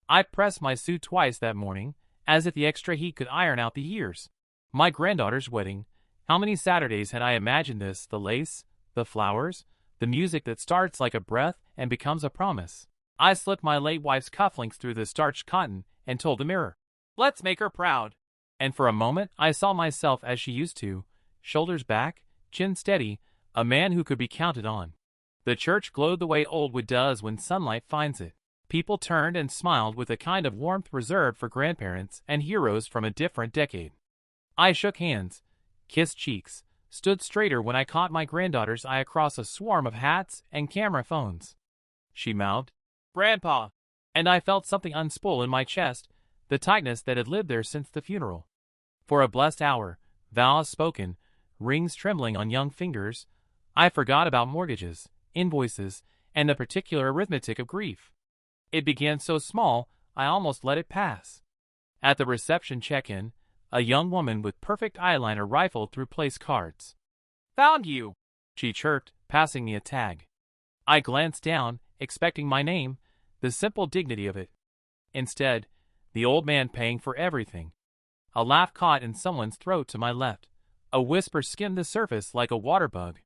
I pressed my suit twice that morning, as if the extra heat could iron out the years. My granddaughter's wedding. How many Saturdays had I imagined this, the lace, the flowers, the music that starts like a breath and becomes a promise. I slipped my late wife's cufflinks through the starched cotton and told the mirror, "Let's make her proud." And for a moment I saw myself as she used to, shoulders back, chin steady, a man who could be counted on. The church glowed the way old wood does when sunlight finds it. People turned and smiled with a kind of warmth reserved for grandparents and heroes from a different decade. I shook hands, kissed cheeks, stood straighter when I caught my granddaughter's eye across a swarm of hats and camera phones. She mouthed, "Grandpa," and I felt something unspool in my chest, the tightness that had lived there since the funeral. For a blessed hour, vows spoken, rings trembling on young fingers, I forgot about mortgages, invoices, and the particular arithmetic of grief. It began so small, I almost let it pass. At the reception check-in, a young woman with perfect eyeliner rifled through place cards. "Found you," she chirped, passing me a tag. I glanced down, expecting my name, the simple dignity of it. Instead, the old man paying for everything. A laugh caught in someone's throat to my left. A whisper skimmed the surface like a water bug.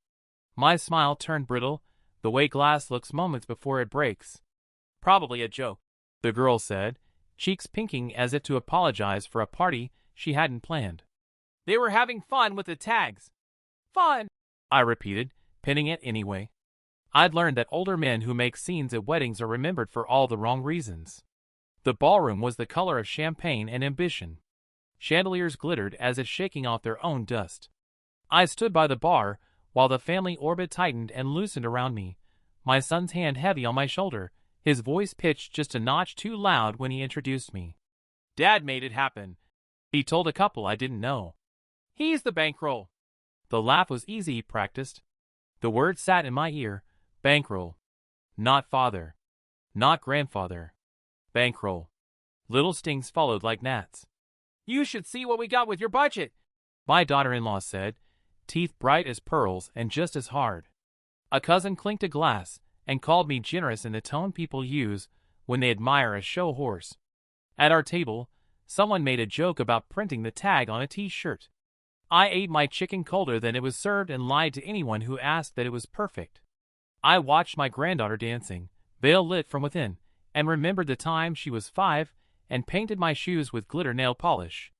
My smile turned brittle, the way glass looks moments before it breaks. "Probably a joke," the girl said, cheeks pinking as if to apologize for a party she hadn't planned. "They were having fun with the tags." "Fun," I repeated, pinning it anyway. I'd learned that older men who make scenes at weddings are remembered for all the wrong reasons. The ballroom was the color of champagne and ambition. Chandeliers glittered as if shaking off their own dust. I stood by the bar, while the family orbit tightened and loosened around me, my son's hand heavy on my shoulder, his voice pitched just a notch too loud when he introduced me. "Dad made it happen," he told a couple I didn't know. "He's the bankroll." The laugh was easy, he practiced. The word sat in my ear, bankroll. Not father. Not grandfather. Bankroll. Little stings followed like gnats. "You should see what we got with your budget," my daughter-in-law said, teeth bright as pearls and just as hard. A cousin clinked a glass and called me generous in the tone people use when they admire a show horse. At our table, someone made a joke about printing the tag on a t-shirt. I ate my chicken colder than it was served and lied to anyone who asked that it was perfect. I watched my granddaughter dancing, veil lit from within, and remembered the time she was 5 and painted my shoes with glitter nail polish.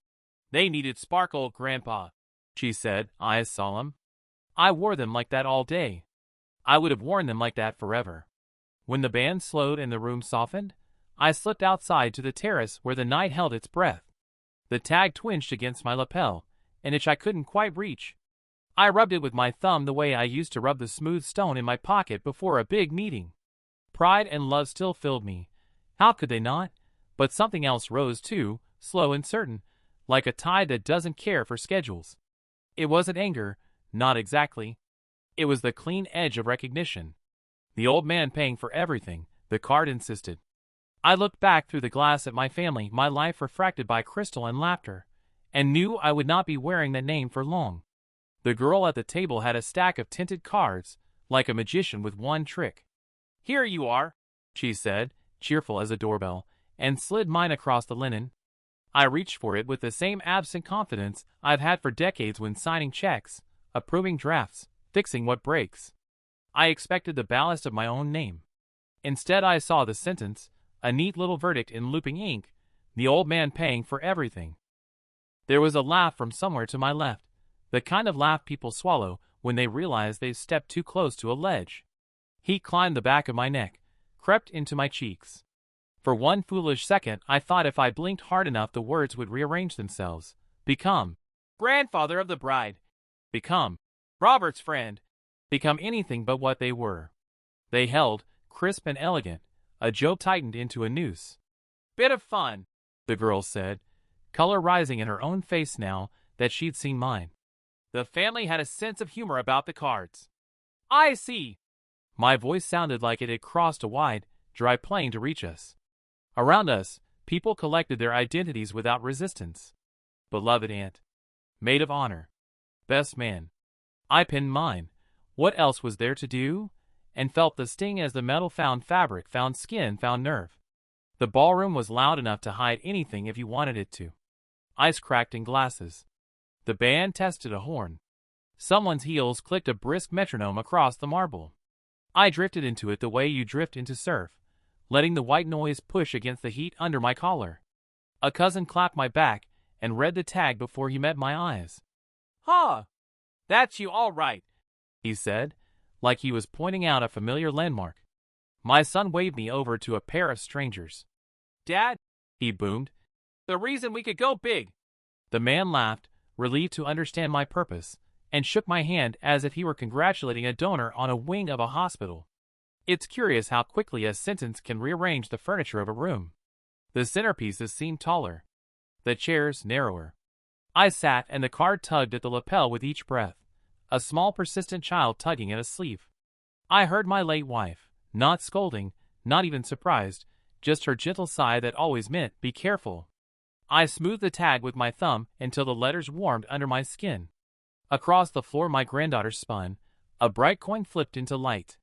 "They needed sparkle, Grandpa," she said, eyes solemn. I wore them like that all day. I would have worn them like that forever. When the band slowed and the room softened, I slipped outside to the terrace where the night held its breath. The tag twinged against my lapel, an itch I couldn't quite reach. I rubbed it with my thumb the way I used to rub the smooth stone in my pocket before a big meeting. Pride and love still filled me. How could they not? But something else rose too, slow and certain, like a tide that doesn't care for schedules. It wasn't anger, not exactly. It was the clean edge of recognition. The old man paying for everything, the card insisted. I looked back through the glass at my family, my life refracted by crystal and laughter, and knew I would not be wearing that name for long. The girl at the table had a stack of tinted cards, like a magician with one trick. "Here you are," she said, cheerful as a doorbell, and slid mine across the linen. I reached for it with the same absent confidence I've had for decades when signing checks, approving drafts, fixing what breaks. I expected the ballast of my own name. Instead I saw the sentence, a neat little verdict in looping ink, the old man paying for everything. There was a laugh from somewhere to my left, the kind of laugh people swallow when they realize they've stepped too close to a ledge. Heat climbed the back of my neck, crept into my cheeks. For one foolish second I thought if I blinked hard enough the words would rearrange themselves. Become grandfather of the bride. Become Robert's friend. Become anything but what they were. They held, crisp and elegant, a joke tightened into a noose. "Bit of fun," the girl said, color rising in her own face now that she'd seen mine. "The family had a sense of humor about the cards." "I see." My voice sounded like it had crossed a wide, dry plain to reach us. Around us, people collected their identities without resistance. Beloved aunt. Maid of honor. Best man. I pinned mine. What else was there to do? And felt the sting as the metal found fabric, found skin, found nerve. The ballroom was loud enough to hide anything if you wanted it to. Ice cracked in glasses. The band tested a horn. Someone's heels clicked a brisk metronome across the marble. I drifted into it the way you drift into surf, letting the white noise push against the heat under my collar. A cousin clapped my back and read the tag before he met my eyes. "Huh, that's you all right," he said, like he was pointing out a familiar landmark. My son waved me over to a pair of strangers. "Dad," he boomed, "the reason we could go big." The man laughed, relieved to understand my purpose, and shook my hand as if he were congratulating a donor on a wing of a hospital. It's curious how quickly a sentence can rearrange the furniture of a room. The centerpieces seemed taller, the chairs narrower. I sat and the car tugged at the lapel with each breath, a small persistent child tugging at a sleeve. I heard my late wife, not scolding, not even surprised, just her gentle sigh that always meant, "Be careful." I smoothed the tag with my thumb until the letters warmed under my skin. Across the floor my granddaughter spun, a bright coin flipped into light.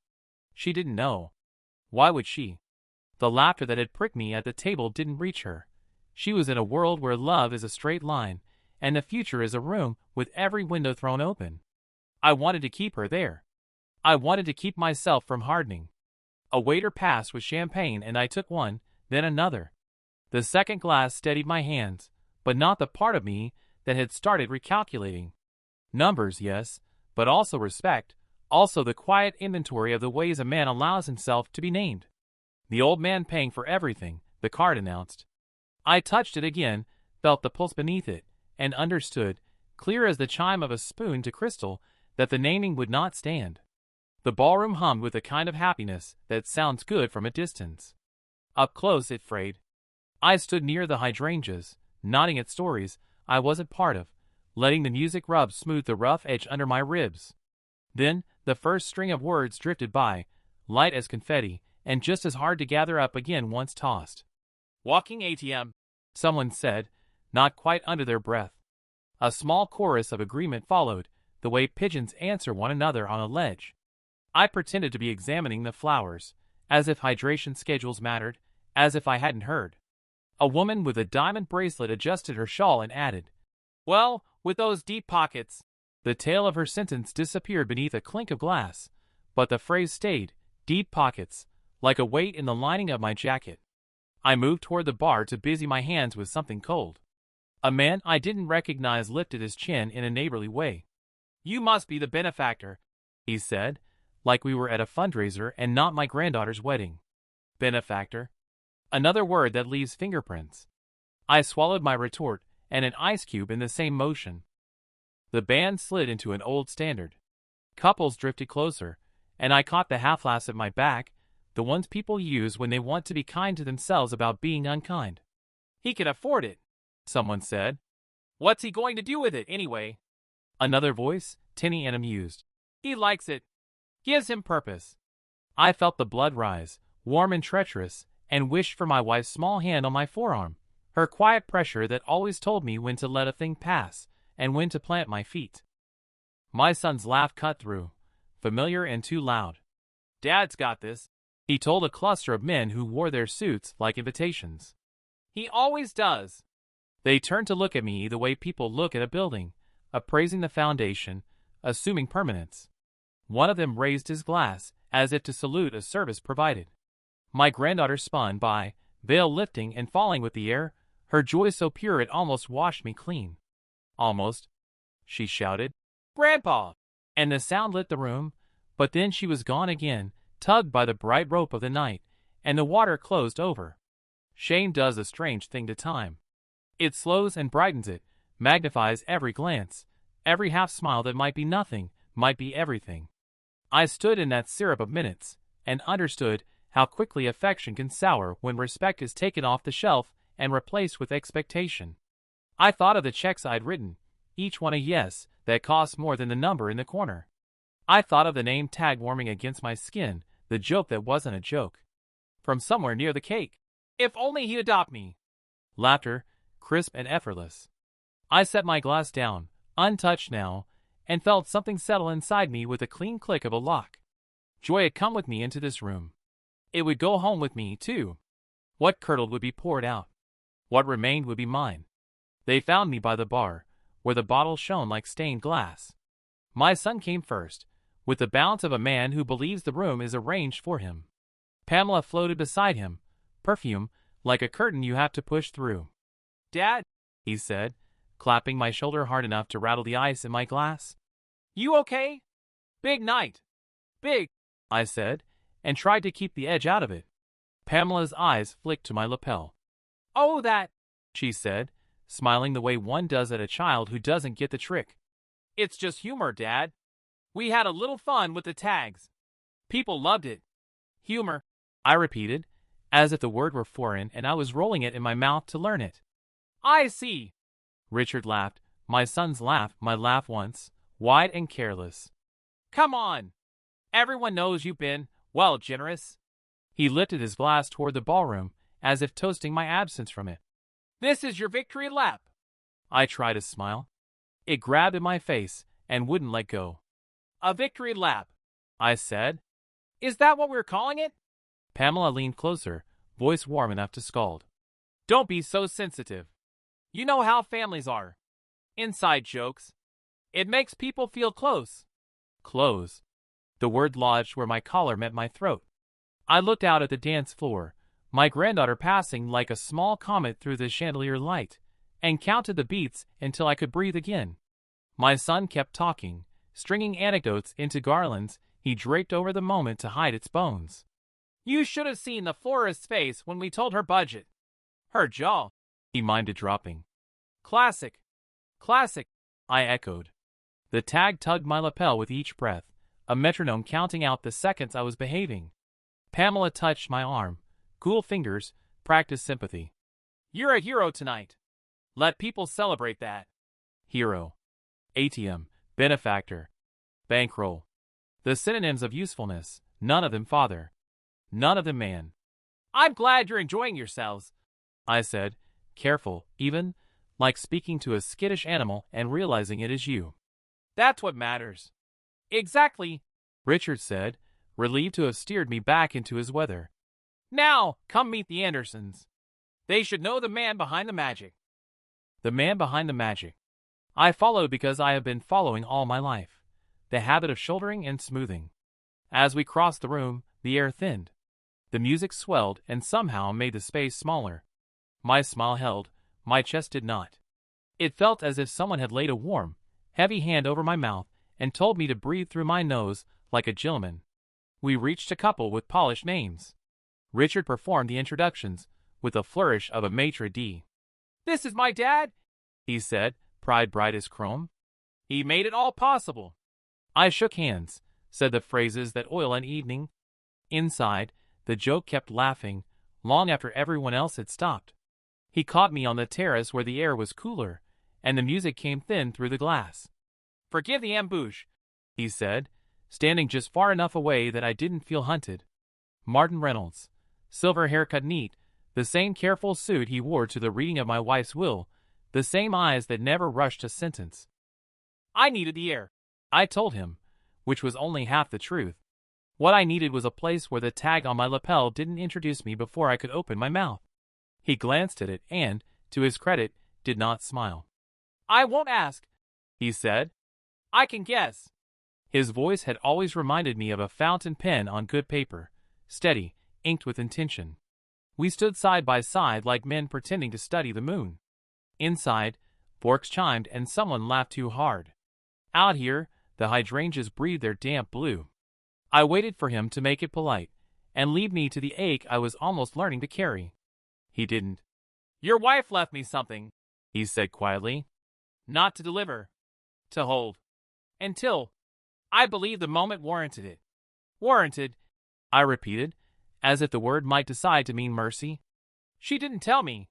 She didn't know. Why would she? The laughter that had pricked me at the table didn't reach her. She was in a world where love is a straight line, and the future is a room with every window thrown open. I wanted to keep her there. I wanted to keep myself from hardening. A waiter passed with champagne and I took one, then another. The second glass steadied my hands, but not the part of me that had started recalculating. Numbers, yes, but also respect, also the quiet inventory of the ways a man allows himself to be named. "The old man paying for everything," the card announced. I touched it again, felt the pulse beneath it, and understood, clear as the chime of a spoon to crystal, that the naming would not stand. The ballroom hummed with a kind of happiness that sounds good from a distance. Up close it frayed. I stood near the hydrangeas, nodding at stories I wasn't part of, letting the music rub smooth the rough edge under my ribs. Then, the first string of words drifted by, light as confetti, and just as hard to gather up again once tossed. "Walking ATM," someone said, not quite under their breath. A small chorus of agreement followed, the way pigeons answer one another on a ledge. I pretended to be examining the flowers, as if hydration schedules mattered, as if I hadn't heard. A woman with a diamond bracelet adjusted her shawl and added, "Well, with those deep pockets." The tail of her sentence disappeared beneath a clink of glass, but the phrase stayed, "deep pockets," like a weight in the lining of my jacket. I moved toward the bar to busy my hands with something cold. A man I didn't recognize lifted his chin in a neighborly way. "You must be the benefactor," he said, like we were at a fundraiser and not my granddaughter's wedding. Benefactor? Another word that leaves fingerprints. I swallowed my retort, and an ice cube in the same motion. The band slid into an old standard. Couples drifted closer, and I caught the half-laughs at my back, the ones people use when they want to be kind to themselves about being unkind. "He can afford it," someone said. "What's he going to do with it, anyway?" Another voice, tinny and amused. "He likes it. Gives him purpose." I felt the blood rise, warm and treacherous, and wished for my wife's small hand on my forearm, her quiet pressure that always told me when to let a thing pass, and when to plant my feet. My son's laugh cut through, familiar and too loud. "Dad's got this," he told a cluster of men who wore their suits like invitations. "He always does." They turned to look at me the way people look at a building, appraising the foundation, assuming permanence. One of them raised his glass, as if to salute a service provided. My granddaughter spun by, veil lifting and falling with the air, her joy so pure it almost washed me clean. "Almost," she shouted. "Grandpa!" And the sound lit the room, but then she was gone again, tugged by the bright rope of the night, and the water closed over. Shame does a strange thing to time. It slows and brightens it, magnifies every glance, every half-smile that might be nothing, might be everything. I stood in that syrup of minutes, and understood how quickly affection can sour when respect is taken off the shelf and replaced with expectation. I thought of the checks I'd written, each one a yes, that cost more than the number in the corner. I thought of the name tag warming against my skin, the joke that wasn't a joke. From somewhere near the cake. "If only he'd adopt me." Laughter, crisp and effortless. I set my glass down, untouched now, and felt something settle inside me with a clean click of a lock. Joy had come with me into this room. It would go home with me, too. What curdled would be poured out. What remained would be mine. They found me by the bar, where the bottles shone like stained glass. My son came first, with the bounce of a man who believes the room is arranged for him. Pamela floated beside him, perfume, like a curtain you have to push through. "Dad," he said, clapping my shoulder hard enough to rattle the ice in my glass. "You okay? Big night." "Big," I said, and tried to keep the edge out of it. Pamela's eyes flicked to my lapel. "Oh, that," she said, smiling the way one does at a child who doesn't get the trick. "It's just humor, Dad. We had a little fun with the tags. People loved it." "Humor," I repeated, as if the word were foreign and I was rolling it in my mouth to learn it. "I see." Richard laughed, my son's laugh, my laugh once, wide and careless. "Come on. Everyone knows you've been, well, generous." He lifted his glass toward the ballroom, as if toasting my absence from it. "This is your victory lap." I tried to smile. It grabbed at my face and wouldn't let go. "A victory lap," I said. "Is that what we're calling it?" Pamela leaned closer, voice warm enough to scald. "Don't be so sensitive. You know how families are. Inside jokes. It makes people feel close." Close. The word lodged where my collar met my throat. I looked out at the dance floor, my granddaughter passing like a small comet through the chandelier light, and counted the beats until I could breathe again. My son kept talking, stringing anecdotes into garlands he draped over the moment to hide its bones. "You should have seen the florist's face when we told her budget. Her jaw," he minded dropping. "Classic. Classic," I echoed. The tag tugged my lapel with each breath, a metronome counting out the seconds I was behaving. Pamela touched my arm, cool fingers, practiced sympathy. "You're a hero tonight. Let people celebrate that." Hero. ATM. Benefactor. Bankroll. The synonyms of usefulness, none of them father. None of them man. "I'm glad you're enjoying yourselves," I said, careful, even, like speaking to a skittish animal and realizing it is you. "That's what matters." "Exactly," Richard said, relieved to have steered me back into his weather. "Now, come meet the Andersons. They should know the man behind the magic." The man behind the magic. I followed because I have been following all my life. The habit of shouldering and smoothing. As we crossed the room, the air thinned. The music swelled and somehow made the space smaller. My smile held, my chest did not. It felt as if someone had laid a warm, heavy hand over my mouth and told me to breathe through my nose like a gentleman. We reached a couple with polished names. Richard performed the introductions with a flourish of a maitre d'. "This is my dad," he said, pride bright as chrome. "He made it all possible." I shook hands, said the phrases that oil an evening. Inside, the joke kept laughing, long after everyone else had stopped. He caught me on the terrace where the air was cooler, and the music came thin through the glass. "Forgive the ambush," he said, standing just far enough away that I didn't feel hunted. Martin Reynolds. Silver haircut neat, the same careful suit he wore to the reading of my wife's will, the same eyes that never rushed a sentence. "I needed the air," I told him, which was only half the truth. What I needed was a place where the tag on my lapel didn't introduce me before I could open my mouth. He glanced at it and, to his credit, did not smile. "I won't ask," he said. "I can guess." His voice had always reminded me of a fountain pen on good paper, steady, inked with intention. We stood side by side like men pretending to study the moon. Inside, forks chimed and someone laughed too hard. Out here, the hydrangeas breathed their damp blue. I waited for him to make it polite, and leave me to the ache I was almost learning to carry. He didn't. "Your wife left me something," he said quietly. "Not to deliver. To hold. Until I believe the moment warranted it." "Warranted," I repeated, as if the word might decide to mean mercy. "She didn't tell me.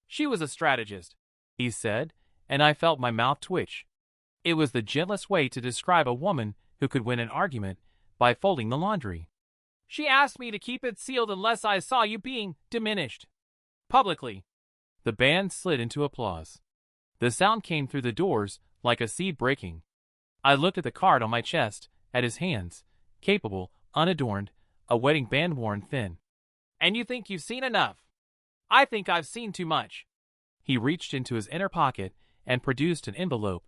She was a strategist," he said, and I felt my mouth twitch. It was the gentlest way to describe a woman who could win an argument, by folding the laundry. "She asked me to keep it sealed unless I saw you being diminished. Publicly." The band slid into applause. The sound came through the doors like a seed breaking. I looked at the card on my chest, at his hands, capable, unadorned, a wedding band worn thin. "And you think you've seen enough?" I think I've seen too much. He reached into his inner pocket and produced an envelope,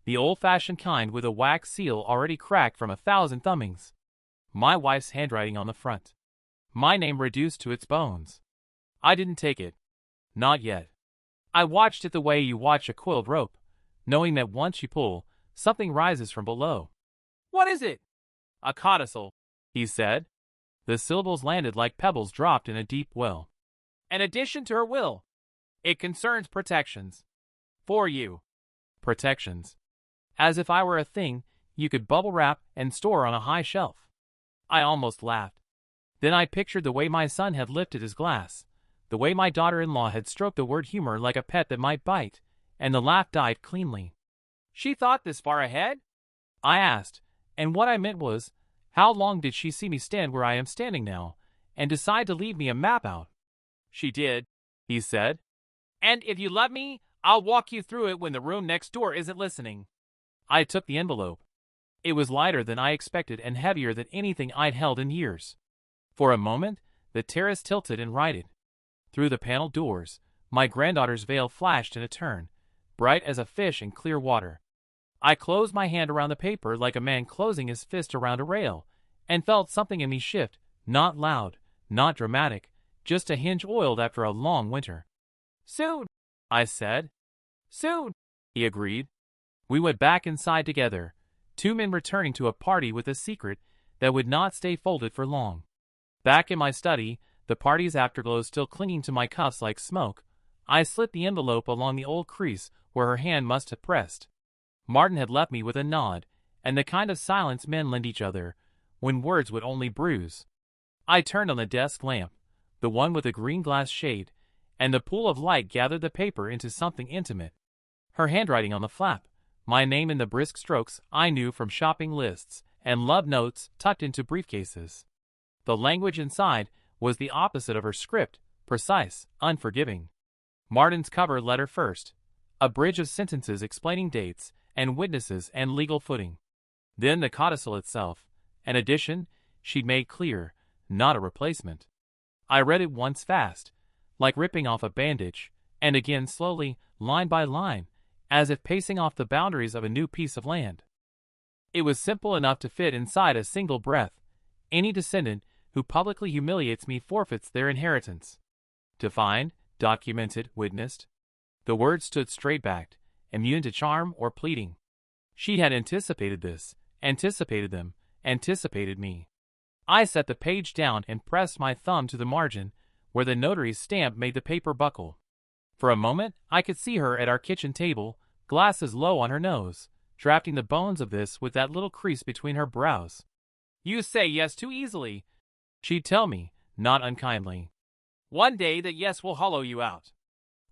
the old-fashioned kind with a wax seal already cracked from 1,000 thumbings. My wife's handwriting on the front. My name reduced to its bones. I didn't take it. Not yet. I watched it the way you watch a coiled rope, knowing that once you pull, something rises from below. What is it? A codicil, he said. The syllables landed like pebbles dropped in a deep well. An addition to her will. It concerns protections. For you. Protections. As if I were a thing you could bubble wrap and store on a high shelf. I almost laughed. Then I pictured the way my son had lifted his glass, the way my daughter-in-law had stroked the word humor like a pet that might bite, and the laugh died cleanly. She thought this far ahead? I asked, and what I meant was, how long did she see me stand where I am standing now, and decide to leave me a map out? She did, he said. And if you let me, I'll walk you through it when the room next door isn't listening. I took the envelope. It was lighter than I expected and heavier than anything I'd held in years. For a moment, the terrace tilted and righted. Through the paneled doors, my granddaughter's veil flashed in a turn, bright as a fish in clear water. I closed my hand around the paper like a man closing his fist around a rail, and felt something in me shift, not loud, not dramatic, just a hinge oiled after a long winter. Soon, I said. Soon, he agreed. We went back inside together, two men returning to a party with a secret that would not stay folded for long. Back in my study, the party's afterglow still clinging to my cuffs like smoke, I slit the envelope along the old crease where her hand must have pressed. Martin had left me with a nod, and the kind of silence men lend each other, when words would only bruise. I turned on the desk lamp, the one with the green glass shade, and the pool of light gathered the paper into something intimate. Her handwriting on the flap, my name in the brisk strokes I knew from shopping lists, and love notes tucked into briefcases. The language inside was the opposite of her script, precise, unforgiving. Martin's cover letter first, a bridge of sentences explaining dates and witnesses and legal footing. Then the codicil itself, an addition she'd made clear, not a replacement. I read it once fast, like ripping off a bandage, and again slowly, line by line, as if pacing off the boundaries of a new piece of land. It was simple enough to fit inside a single breath. Any descendant who publicly humiliates me forfeits their inheritance. Defined, documented, witnessed. The words stood straight-backed, immune to charm or pleading. She had anticipated this, anticipated them, anticipated me. I set the page down and pressed my thumb to the margin, where the notary's stamp made the paper buckle. For a moment, I could see her at our kitchen table, glasses low on her nose, drafting the bones of this with that little crease between her brows. You say yes too easily, she'd tell me, not unkindly. One day that yes will hollow you out.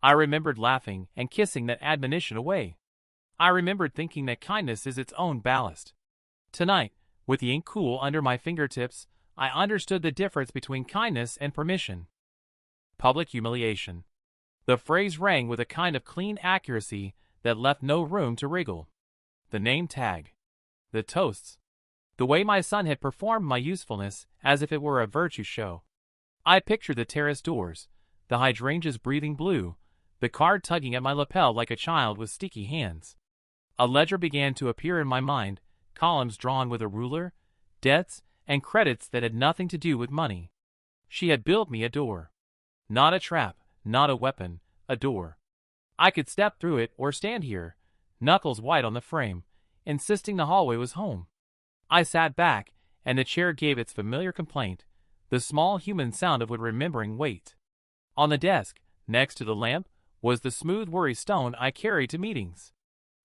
I remembered laughing and kissing that admonition away. I remembered thinking that kindness is its own ballast. Tonight, with the ink cool under my fingertips, I understood the difference between kindness and permission. Public humiliation. The phrase rang with a kind of clean accuracy that left no room to wriggle. The name tag. The toasts. The way my son had performed my usefulness as if it were a virtue show. I pictured the terrace doors, the hydrangeas breathing blue, the card tugging at my lapel like a child with sticky hands. A ledger began to appear in my mind, columns drawn with a ruler, debts and credits that had nothing to do with money. She had built me a door. Not a trap, not a weapon, a door. I could step through it or stand here, knuckles white on the frame, insisting the hallway was home. I sat back, and the chair gave its familiar complaint, the small human sound of remembering weight. On the desk, next to the lamp, was the smooth worry stone I carried to meetings.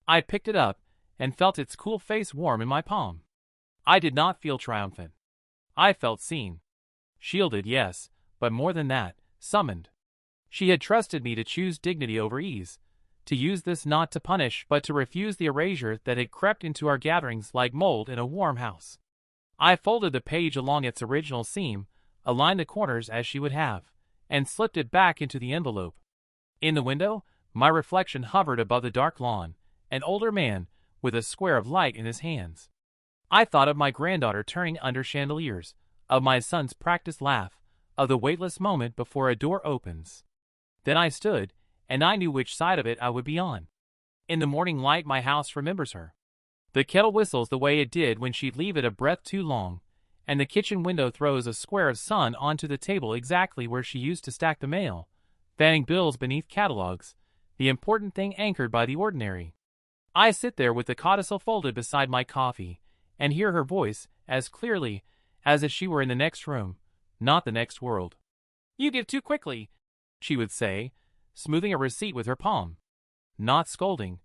I picked it up, and felt its cool face warm in my palm. I did not feel triumphant. I felt seen. Shielded, yes, but more than that, summoned. She had trusted me to choose dignity over ease, to use this not to punish but to refuse the erasure that had crept into our gatherings like mold in a warm house. I folded the page along its original seam, aligned the corners as she would have, and slipped it back into the envelope. In the window, my reflection hovered above the dark lawn, an older man, with a square of light in his hands. I thought of my granddaughter turning under chandeliers, of my son's practiced laugh, of the weightless moment before a door opens. Then I stood, and I knew which side of it I would be on. In the morning light my house remembers her. The kettle whistles the way it did when she'd leave it a breath too long, and the kitchen window throws a square of sun onto the table exactly where she used to stack the mail, fanning bills beneath catalogs, the important thing anchored by the ordinary. I sit there with the codicil folded beside my coffee, and hear her voice as clearly as if she were in the next room, not the next world. "You give too quickly," she would say, smoothing a receipt with her palm. Not scolding,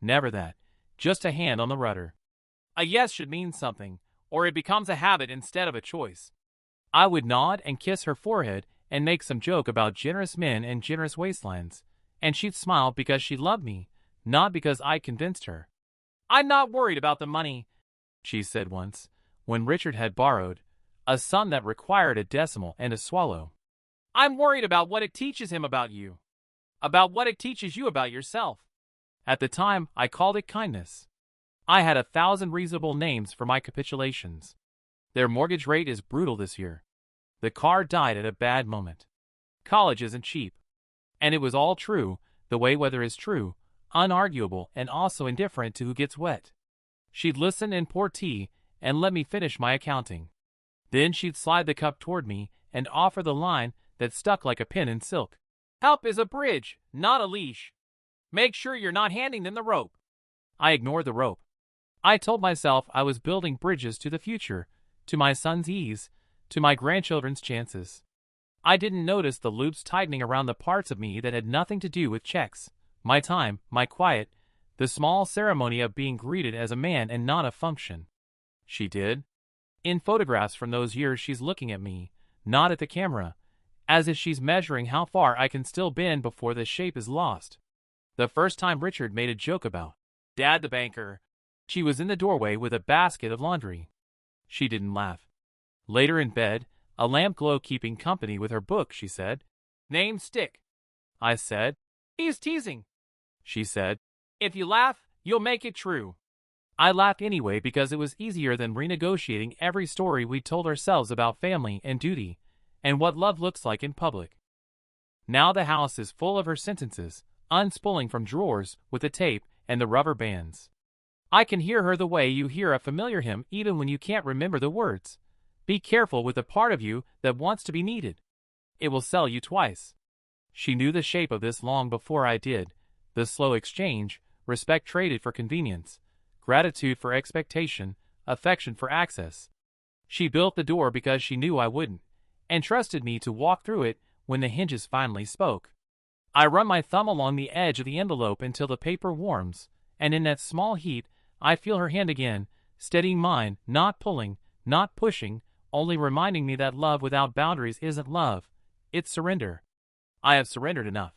never that, just a hand on the rudder. A yes should mean something, or it becomes a habit instead of a choice. I would nod and kiss her forehead and make some joke about generous men and generous waistlines, and she'd smile because she loved me, not because I convinced her. "I'm not worried about the money," she said once, when Richard had borrowed a sum that required a decimal and a swallow. "I'm worried about what it teaches him about you, about what it teaches you about yourself." At the time, I called it kindness. I had 1,000 reasonable names for my capitulations. Their mortgage rate is brutal this year. The car died at a bad moment. College isn't cheap. And it was all true, the way weather is true, unarguable and also indifferent to who gets wet. She'd listen and pour tea and let me finish my accounting. Then she'd slide the cup toward me and offer the line that stuck like a pin in silk. "Help is a bridge, not a leash. Make sure you're not handing them the rope." I ignored the rope. I told myself I was building bridges to the future, to my son's ease, to my grandchildren's chances. I didn't notice the loops tightening around the parts of me that had nothing to do with checks, my time, my quiet, the small ceremony of being greeted as a man and not a function. She did. In photographs from those years she's looking at me, not at the camera, as if she's measuring how far I can still bend before the shape is lost. The first time Richard made a joke about Dad the banker, she was in the doorway with a basket of laundry. She didn't laugh. Later in bed, a lamp glow keeping company with her book, she said, "Name stick." I said, "He's teasing." She said, "If you laugh, you'll make it true." I laughed anyway because it was easier than renegotiating every story we told ourselves about family and duty, and what love looks like in public. Now the house is full of her sentences, unspooling from drawers with the tape and the rubber bands. I can hear her the way you hear a familiar hymn even when you can't remember the words. Be careful with the part of you that wants to be needed. It will sell you twice. She knew the shape of this long before I did, the slow exchange, respect traded for convenience, gratitude for expectation, affection for access. She built the door because she knew I wouldn't, and trusted me to walk through it when the hinges finally spoke. I run my thumb along the edge of the envelope until the paper warms, and in that small heat, I feel her hand again, steadying mine, not pulling, not pushing, only reminding me that love without boundaries isn't love, it's surrender. I have surrendered enough.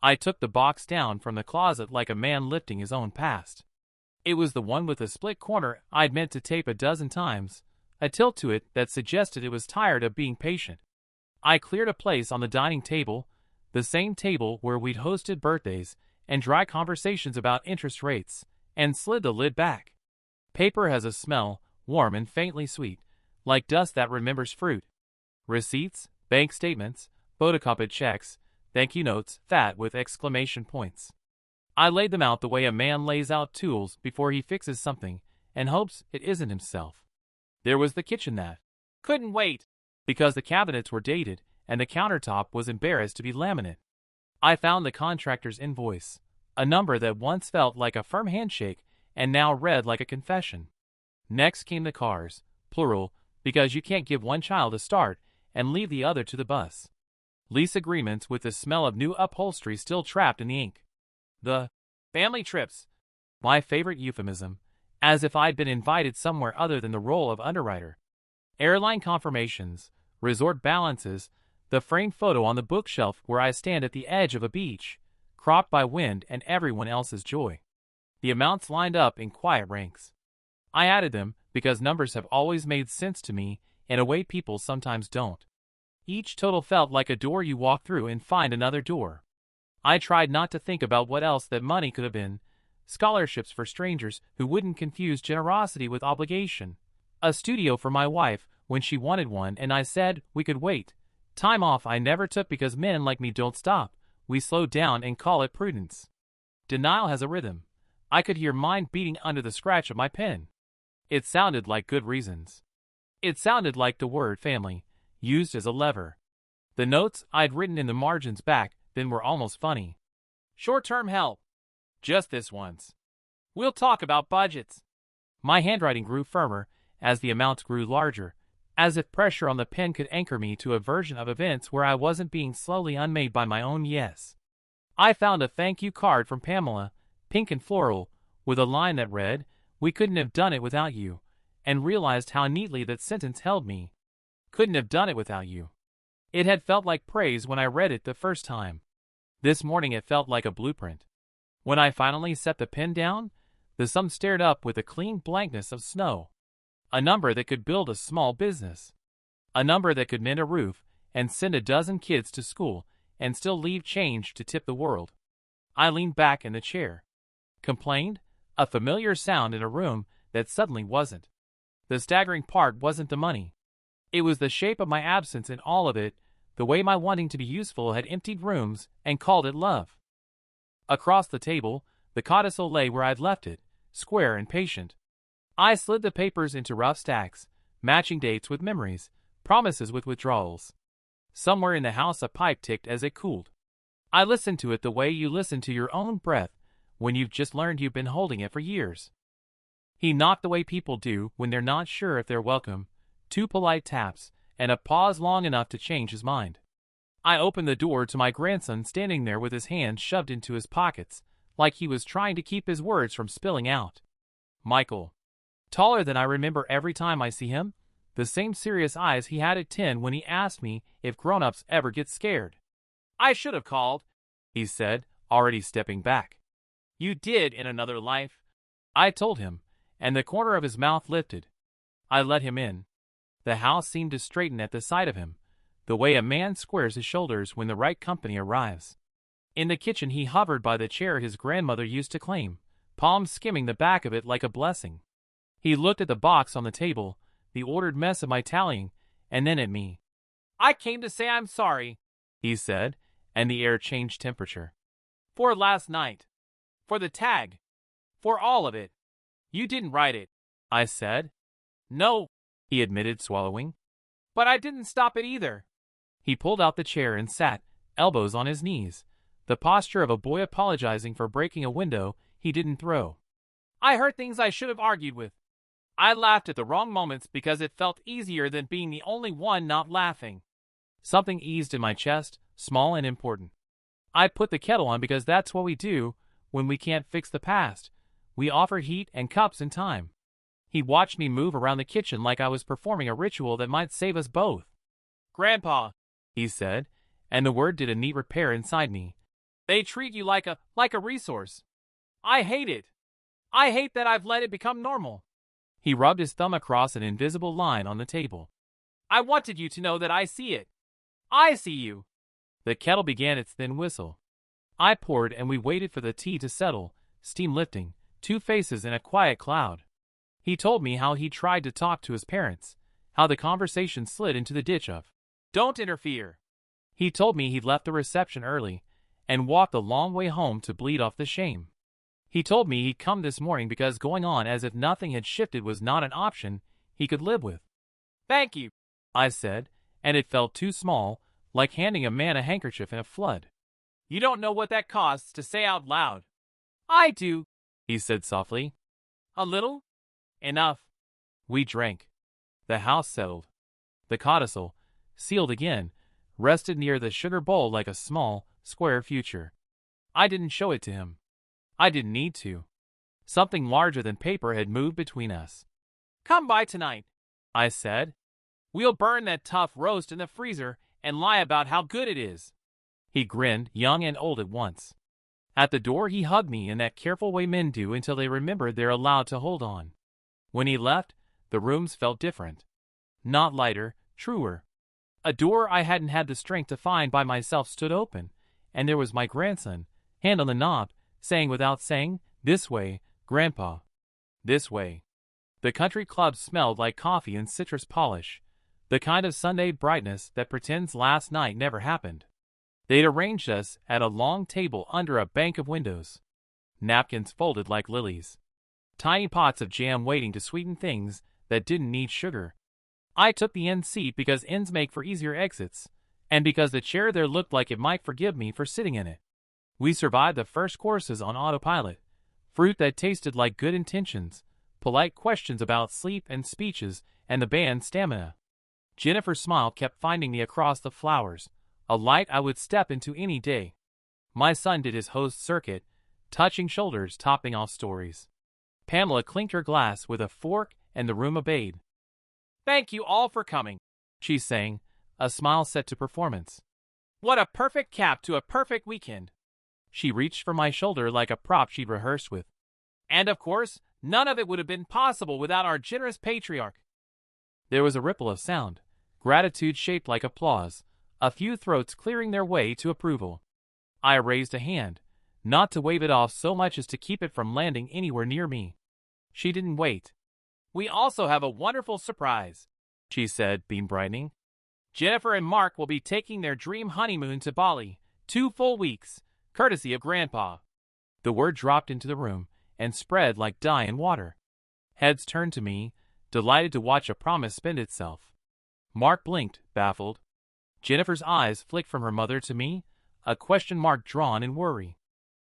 I took the box down from the closet like a man lifting his own past. It was the one with the split corner I'd meant to tape a dozen times, a tilt to it that suggested it was tired of being patient. I cleared a place on the dining table, the same table where we'd hosted birthdays and dry conversations about interest rates, and slid the lid back. Paper has a smell, warm and faintly sweet, like dust that remembers fruit. Receipts, bank statements, photocopied checks, thank you notes, fat with exclamation points. I laid them out the way a man lays out tools before he fixes something and hopes it isn't himself. There was the kitchen that couldn't wait, because the cabinets were dated and the countertop was embarrassed to be laminate. I found the contractor's invoice, a number that once felt like a firm handshake and now read like a confession. Next came the cars, plural, because you can't give one child a start and leave the other to the bus. Lease agreements with the smell of new upholstery still trapped in the ink. The family trips, my favorite euphemism, as if I'd been invited somewhere other than the role of underwriter. Airline confirmations, resort balances, the framed photo on the bookshelf where I stand at the edge of a beach, cropped by wind and everyone else's joy. The amounts lined up in quiet ranks. I added them because numbers have always made sense to me in a way people sometimes don't. Each total felt like a door you walk through and find another door. I tried not to think about what else that money could have been. Scholarships for strangers who wouldn't confuse generosity with obligation. A studio for my wife when she wanted one and I said we could wait. Time off I never took because men like me don't stop we slow down and call it prudence. Denial has a rhythm. I could hear mine beating under the scratch of my pen. It sounded like good reasons. It sounded like the word family, used as a lever. The notes I'd written in the margins back then were almost funny. Short-term help. Just this once. We'll talk about budgets. My handwriting grew firmer as the amounts grew larger, as if pressure on the pen could anchor me to a version of events where I wasn't being slowly unmade by my own yes. I found a thank you card from Pamela, pink and floral, with a line that read, "We couldn't have done it without you," and realized how neatly that sentence held me. Couldn't have done it without you. It had felt like praise when I read it the first time. This morning it felt like a blueprint. When I finally set the pen down, the sum stared up with the clean blankness of snow. A number that could build a small business. A number that could mend a roof and send a dozen kids to school and still leave change to tip the world. I leaned back in the chair. Complained? A familiar sound in a room that suddenly wasn't. The staggering part wasn't the money. It was the shape of my absence in all of it, the way my wanting to be useful had emptied rooms and called it love. Across the table, the codicil lay where I'd left it, square and patient. I slid the papers into rough stacks, matching dates with memories, promises with withdrawals. Somewhere in the house a pipe ticked as it cooled. I listened to it the way you listen to your own breath when you've just learned you've been holding it for years. He knocked the way people do when they're not sure if they're welcome, 2 polite taps, and a pause long enough to change his mind. I opened the door to my grandson standing there with his hands shoved into his pockets, like he was trying to keep his words from spilling out. Michael. Taller than I remember every time I see him, the same serious eyes he had at 10 when he asked me if grown-ups ever get scared. I should have called, he said, already stepping back. You did in another life, I told him, and the corner of his mouth lifted. I let him in. The house seemed to straighten at the sight of him, the way a man squares his shoulders when the right company arrives. In the kitchen he hovered by the chair his grandmother used to claim, palms skimming the back of it like a blessing. He looked at the box on the table, the ordered mess of my tallying, and then at me. I came to say I'm sorry, he said, and the air changed temperature. For last night. For the tag. For all of it. You didn't write it, I said. No, he admitted, swallowing. But I didn't stop it either. He pulled out the chair and sat, elbows on his knees, the posture of a boy apologizing for breaking a window he didn't throw. I heard things I should have argued with. I laughed at the wrong moments because it felt easier than being the only one not laughing. Something eased in my chest, small and important. I put the kettle on because that's what we do when we can't fix the past. We offer heat and cups and time. He watched me move around the kitchen like I was performing a ritual that might save us both. Grandpa, he said, and the word did a neat repair inside me. They treat you like a resource. I hate it. I hate that I've let it become normal. He rubbed his thumb across an invisible line on the table. I wanted you to know that I see it. I see you. The kettle began its thin whistle. I poured and we waited for the tea to settle, steam lifting, 2 faces in a quiet cloud. He told me how he tried to talk to his parents, how the conversation slid into the ditch of, "Don't interfere." He told me he'd left the reception early and walked a long way home to bleed off the shame. He told me he'd come this morning because going on as if nothing had shifted was not an option he could live with. Thank you, I said, and it felt too small, like handing a man a handkerchief in a flood. You don't know what that costs to say out loud. I do, he said softly. A little? Enough. We drank. The house settled. The codicil, sealed again, rested near the sugar bowl like a small, square future. I didn't show it to him. I didn't need to. Something larger than paper had moved between us. Come by tonight, I said. We'll burn that tough roast in the freezer and lie about how good it is. He grinned, young and old at once. At the door he hugged me in that careful way men do until they remember they're allowed to hold on. When he left, the rooms felt different. Not lighter, truer. A door I hadn't had the strength to find by myself stood open, and there was my grandson, hand on the knob, saying without saying, "This way, Grandpa. This way." The country club smelled like coffee and citrus polish, the kind of Sunday brightness that pretends last night never happened. They'd arranged us at a long table under a bank of windows. Napkins folded like lilies. Tiny pots of jam waiting to sweeten things that didn't need sugar. I took the end seat because ends make for easier exits, and because the chair there looked like it might forgive me for sitting in it. We survived the first courses on autopilot. Fruit that tasted like good intentions, polite questions about sleep and speeches, and the band's stamina. Jennifer's smile kept finding me across the flowers, a light I would step into any day. My son did his host circuit, touching shoulders, topping off stories. Pamela clinked her glass with a fork, and the room obeyed. "Thank you all for coming," she sang, a smile set to performance. "What a perfect cap to a perfect weekend." She reached for my shoulder like a prop she'd rehearsed with. "And of course, none of it would have been possible without our generous patriarch." There was a ripple of sound, gratitude shaped like applause, a few throats clearing their way to approval. I raised a hand, not to wave it off so much as to keep it from landing anywhere near me. She didn't wait. "We also have a wonderful surprise," she said, beam brightening. "Jennifer and Mark will be taking their dream honeymoon to Bali, 2 full weeks, courtesy of Grandpa." The word dropped into the room and spread like dye in water. Heads turned to me, delighted to watch a promise spend itself. Mark blinked, baffled. Jennifer's eyes flicked from her mother to me, a question mark drawn in worry.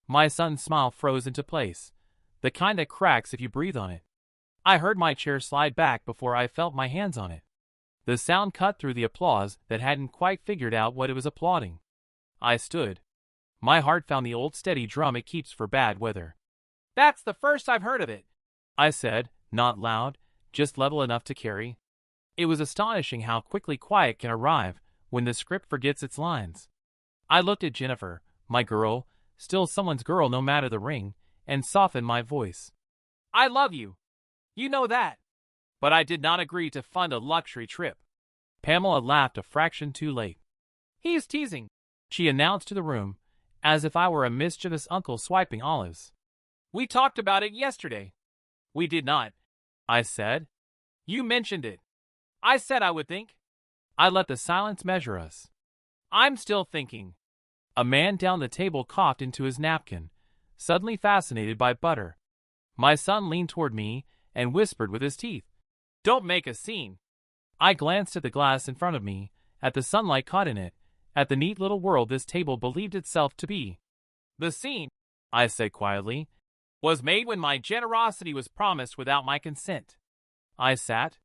My son's smile froze into place, the kind that cracks if you breathe on it. I heard my chair slide back before I felt my hands on it. The sound cut through the applause that hadn't quite figured out what it was applauding. I stood. My heart found the old steady drum it keeps for bad weather. "That's the first I've heard of it," I said, not loud, just level enough to carry. It was astonishing how quickly quiet can arrive when the script forgets its lines. I looked at Jennifer, my girl, still someone's girl no matter the ring, and softened my voice. "I love you. You know that. But I did not agree to fund a luxury trip." Pamela laughed a fraction too late. "He's teasing," she announced to the room, as if I were a mischievous uncle swiping olives. "We talked about it yesterday." "We did not," I said. "You mentioned it. I said I would think." I let the silence measure us. "I'm still thinking." A man down the table coughed into his napkin, suddenly fascinated by butter. My son leaned toward me and whispered with his teeth, "Don't make a scene." I glanced at the glass in front of me, at the sunlight caught in it, at the neat little world this table believed itself to be. "The scene," I said quietly, "was made when my generosity was promised without my consent." I sat.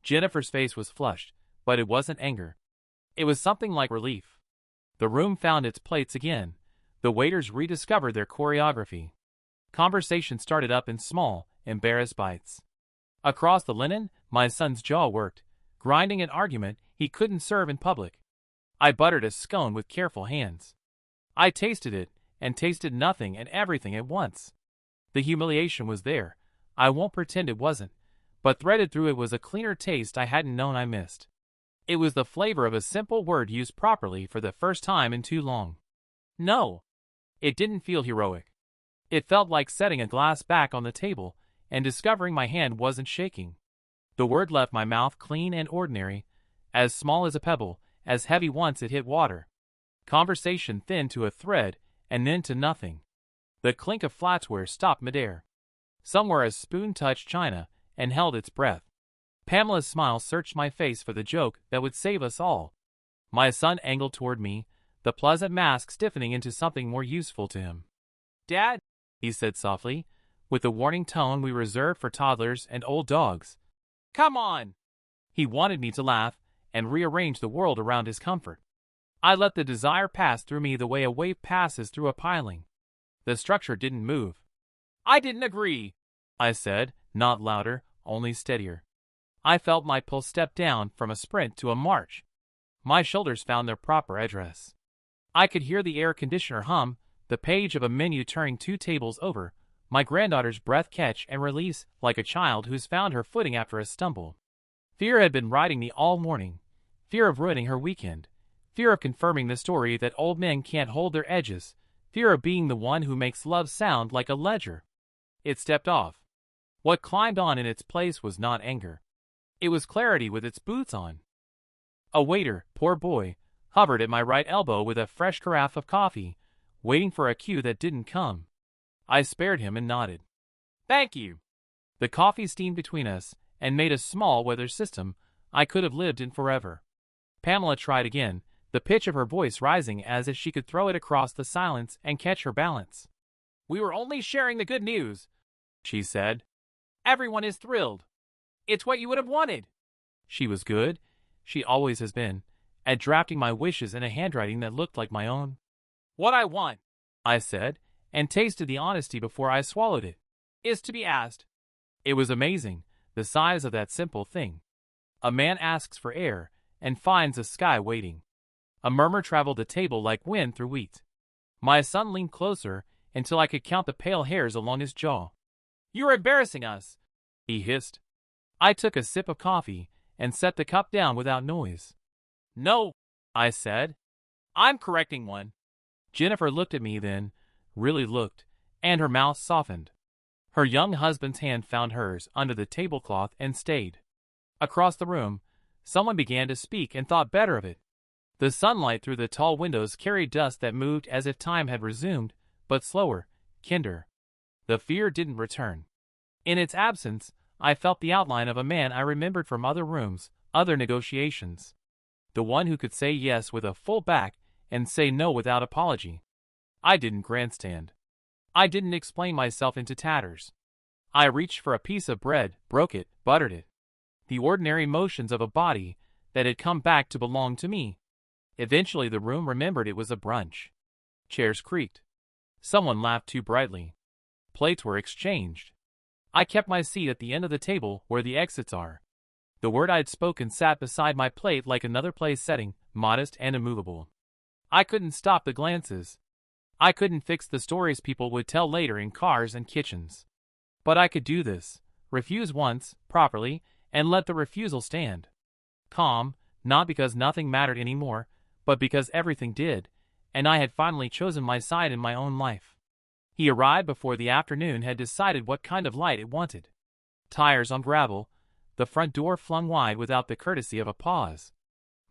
Jennifer's face was flushed, but it wasn't anger. It was something like relief. The room found its plates again. The waiters rediscovered their choreography. Conversation started up in small, embarrassed bites. Across the linen, my son's jaw worked, grinding an argument he couldn't serve in public. I buttered a scone with careful hands. I tasted it, and tasted nothing and everything at once. The humiliation was there. I won't pretend it wasn't, but threaded through it was a cleaner taste I hadn't known I missed. It was the flavor of a simple word used properly for the first time in too long. No. It didn't feel heroic. It felt like setting a glass back on the table and discovering my hand wasn't shaking. The word left my mouth clean and ordinary, as small as a pebble, as heavy once it hit water. Conversation thinned to a thread and then to nothing. The clink of flatware stopped midair. Somewhere a spoon touched china and held its breath. Pamela's smile searched my face for the joke that would save us all. My son angled toward me, the pleasant mask stiffening into something more useful to him. "Dad," he said softly, with the warning tone we reserve for toddlers and old dogs. "Come on!" He wanted me to laugh and rearrange the world around his comfort. I let the desire pass through me the way a wave passes through a piling. The structure didn't move. "I didn't agree," I said, not louder, only steadier. I felt my pulse step down from a sprint to a march. My shoulders found their proper address. I could hear the air conditioner hum, the page of a menu turning 2 tables over, my granddaughter's breath catch and release like a child who's found her footing after a stumble. Fear had been riding me all morning. Fear of ruining her weekend. Fear of confirming the story that old men can't hold their edges. Fear of being the one who makes love sound like a ledger. It stepped off. What climbed on in its place was not anger. It was clarity with its boots on. A waiter, poor boy, hovered at my right elbow with a fresh carafe of coffee, waiting for a cue that didn't come. I spared him and nodded. "Thank you." The coffee steamed between us and made a small weather system I could have lived in forever. Pamela tried again, the pitch of her voice rising as if she could throw it across the silence and catch her balance. "We were only sharing the good news," she said. "Everyone is thrilled. It's what you would have wanted." She was good, she always has been, at drafting my wishes in a handwriting that looked like my own. "What I want," I said, and tasted the honesty before I swallowed it, "is to be asked." It was amazing, the size of that simple thing. A man asks for air and finds a sky waiting. A murmur traveled the table like wind through wheat. My son leaned closer until I could count the pale hairs along his jaw. "You're embarrassing us," he hissed. I took a sip of coffee and set the cup down without noise. "No," I said. "I'm correcting one." Jennifer looked at me then, really looked, and her mouth softened. Her young husband's hand found hers under the tablecloth and stayed. Across the room, someone began to speak and thought better of it. The sunlight through the tall windows carried dust that moved as if time had resumed, but slower, kinder. The fear didn't return. In its absence, I felt the outline of a man I remembered from other rooms, other negotiations. The one who could say yes with a full back and say no without apology. I didn't grandstand. I didn't explain myself into tatters. I reached for a piece of bread, broke it, buttered it. The ordinary motions of a body that had come back to belong to me. Eventually the room remembered it was a brunch. Chairs creaked. Someone laughed too brightly. Plates were exchanged. I kept my seat at the end of the table where the exits are. The word I'd spoken sat beside my plate like another place setting, modest and immovable. I couldn't stop the glances. I couldn't fix the stories people would tell later in cars and kitchens. But I could do this, refuse once, properly, and let the refusal stand. Calm, not because nothing mattered anymore, but because everything did, and I had finally chosen my side in my own life. He arrived before the afternoon had decided what kind of light it wanted. Tires on gravel, the front door flung wide without the courtesy of a pause.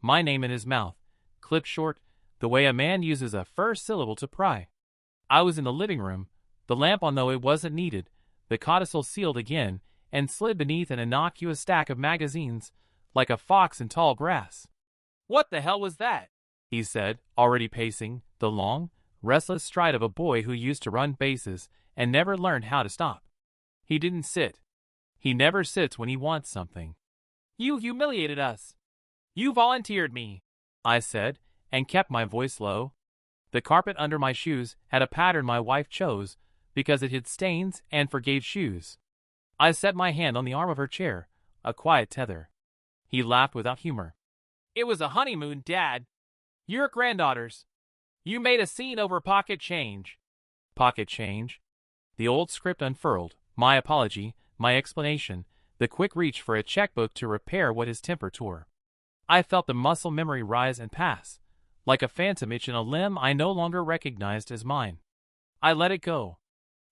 My name in his mouth, clipped short, the way a man uses a first syllable to pry. I was in the living room, the lamp on though it wasn't needed, the codicil sealed again, and slid beneath an innocuous stack of magazines, like a fox in tall grass. "What the hell was that?" he said, already pacing, the long, restless stride of a boy who used to run bases and never learned how to stop. He didn't sit. He never sits when he wants something. "You humiliated us. You volunteered me," I said, and kept my voice low. The carpet under my shoes had a pattern my wife chose because it hid stains and forgave shoes. I set my hand on the arm of her chair, a quiet tether. He laughed without humor. "It was a honeymoon, Dad. You're granddaughters. You made a scene over pocket change." Pocket change? The old script unfurled, my apology, my explanation, the quick reach for a checkbook to repair what his temper tore. I felt the muscle memory rise and pass, like a phantom itch in a limb I no longer recognized as mine. I let it go.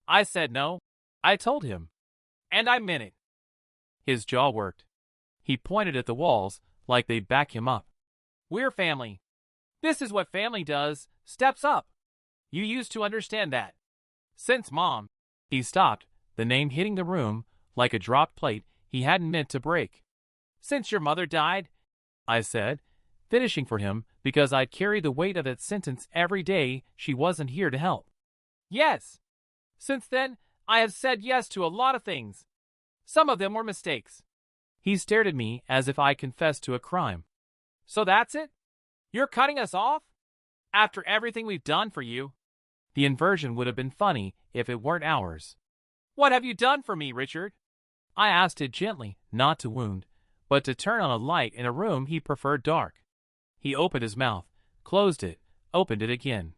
I said no. I told him. And I meant it. His jaw worked. He pointed at the walls, like they'd back him up. "We're family. This is what family does, steps up. You used to understand that. Since Mom..." He stopped, the name hitting the room, like a dropped plate he hadn't meant to break. "Since your mother died," I said, finishing for him because I'd carried the weight of that sentence every day she wasn't here to help. "Yes. Since then, I have said yes to a lot of things. Some of them were mistakes." He stared at me as if I confessed to a crime. "So that's it? You're cutting us off? After everything we've done for you?" The inversion would have been funny if it weren't ours. "What have you done for me, Richard?" I asked it gently, not to wound, but to turn on a light in a room he preferred dark. He opened his mouth, closed it, opened it again.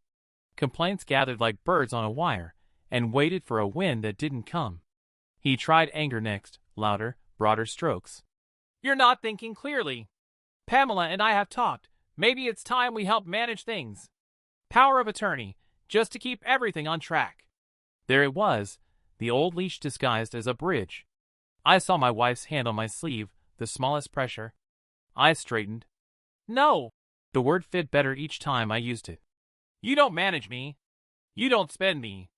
Complaints gathered like birds on a wire, and waited for a wind that didn't come. He tried anger next, louder, broader strokes. "You're not thinking clearly. Pamela and I have talked. Maybe it's time we help manage things. Power of attorney, just to keep everything on track." There it was, the old leash disguised as a bridge. I saw my wife's hand on my sleeve, the smallest pressure. I straightened. "No," The word fit better each time I used it. You don't manage me. You don't spend me.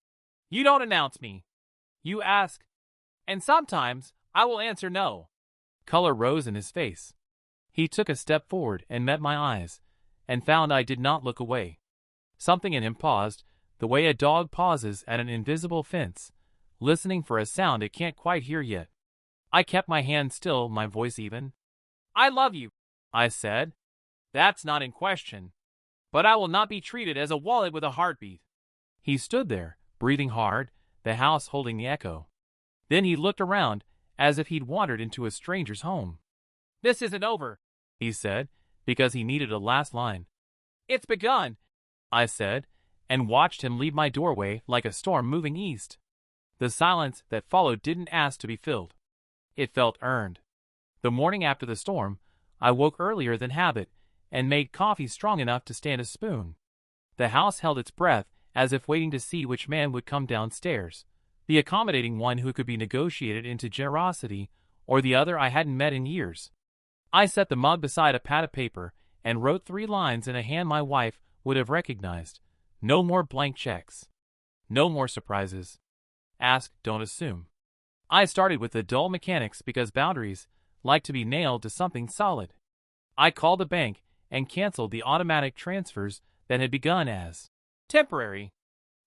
You don't announce me. You ask. And sometimes I will answer no. Color rose in his face. He took a step forward and met my eyes, and found I did not look away. Something in him paused, the way a dog pauses at an invisible fence, listening for a sound it can't quite hear yet. I kept my hand still, my voice even. I love you, I said. That's not in question. But I will not be treated as a wallet with a heartbeat. He stood there, breathing hard, the house holding the echo. Then he looked around, as if he'd wandered into a stranger's home. This isn't over, he said, because he needed a last line. It's begun, I said, and watched him leave my doorway like a storm moving east. The silence that followed didn't ask to be filled. It felt earned. The morning after the storm, I woke earlier than habit and made coffee strong enough to stand a spoon. The house held its breath as if waiting to see which man would come downstairs, the accommodating one who could be negotiated into generosity, or the other I hadn't met in years. I set the mug beside a pad of paper and wrote 3 lines in a hand my wife would have recognized. No more blank checks. No more surprises. Ask, don't assume. I started with the dull mechanics because boundaries like to be nailed to something solid. I called the bank and canceled the automatic transfers that had begun as temporary.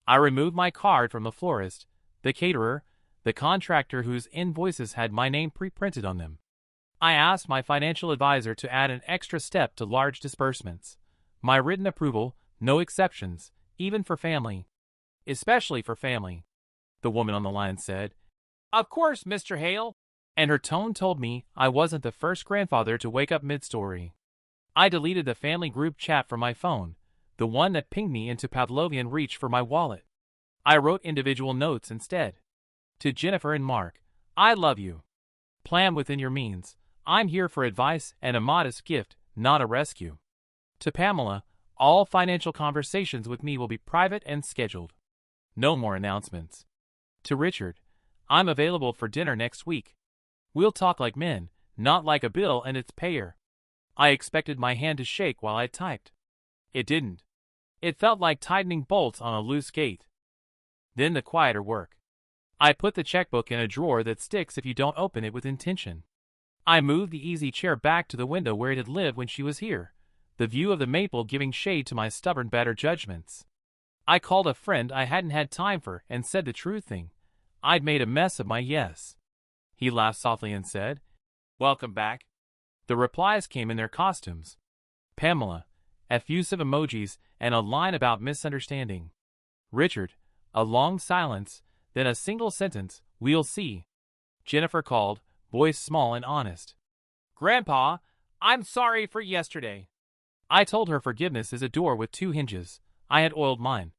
I removed my card from the florist, the caterer, the contractor whose invoices had my name pre-printed on them. I asked my financial advisor to add an extra step to large disbursements. My written approval, no exceptions, even for family. Especially for family. The woman on the line said, Of course, Mr. Hale. And her tone told me I wasn't the first grandfather to wake up mid-story. I deleted the family group chat from my phone, the one that pinged me into Pavlovian reach for my wallet. I wrote individual notes instead. To Jennifer and Mark, I love you. Plan within your means. I'm here for advice and a modest gift, not a rescue. To Pamela, all financial conversations with me will be private and scheduled. No more announcements. To Richard, I'm available for dinner next week. We'll talk like men, not like a bill and its payer. I expected my hand to shake while I typed. It didn't. It felt like tightening bolts on a loose gate. Then the quieter work. I put the checkbook in a drawer that sticks if you don't open it with intention. I moved the easy chair back to the window where it had lived when she was here, the view of the maple giving shade to my stubborn better judgments. I called a friend I hadn't had time for and said the true thing. I'd made a mess of my yes. He laughed softly and said, Welcome back. The replies came in their costumes. Pamela, effusive emojis, and a line about misunderstanding. Richard, a long silence, then a single sentence, We'll see. Jennifer called, voice small and honest. Grandpa, I'm sorry for yesterday. I told her forgiveness is a door with 2 hinges. I had oiled mine.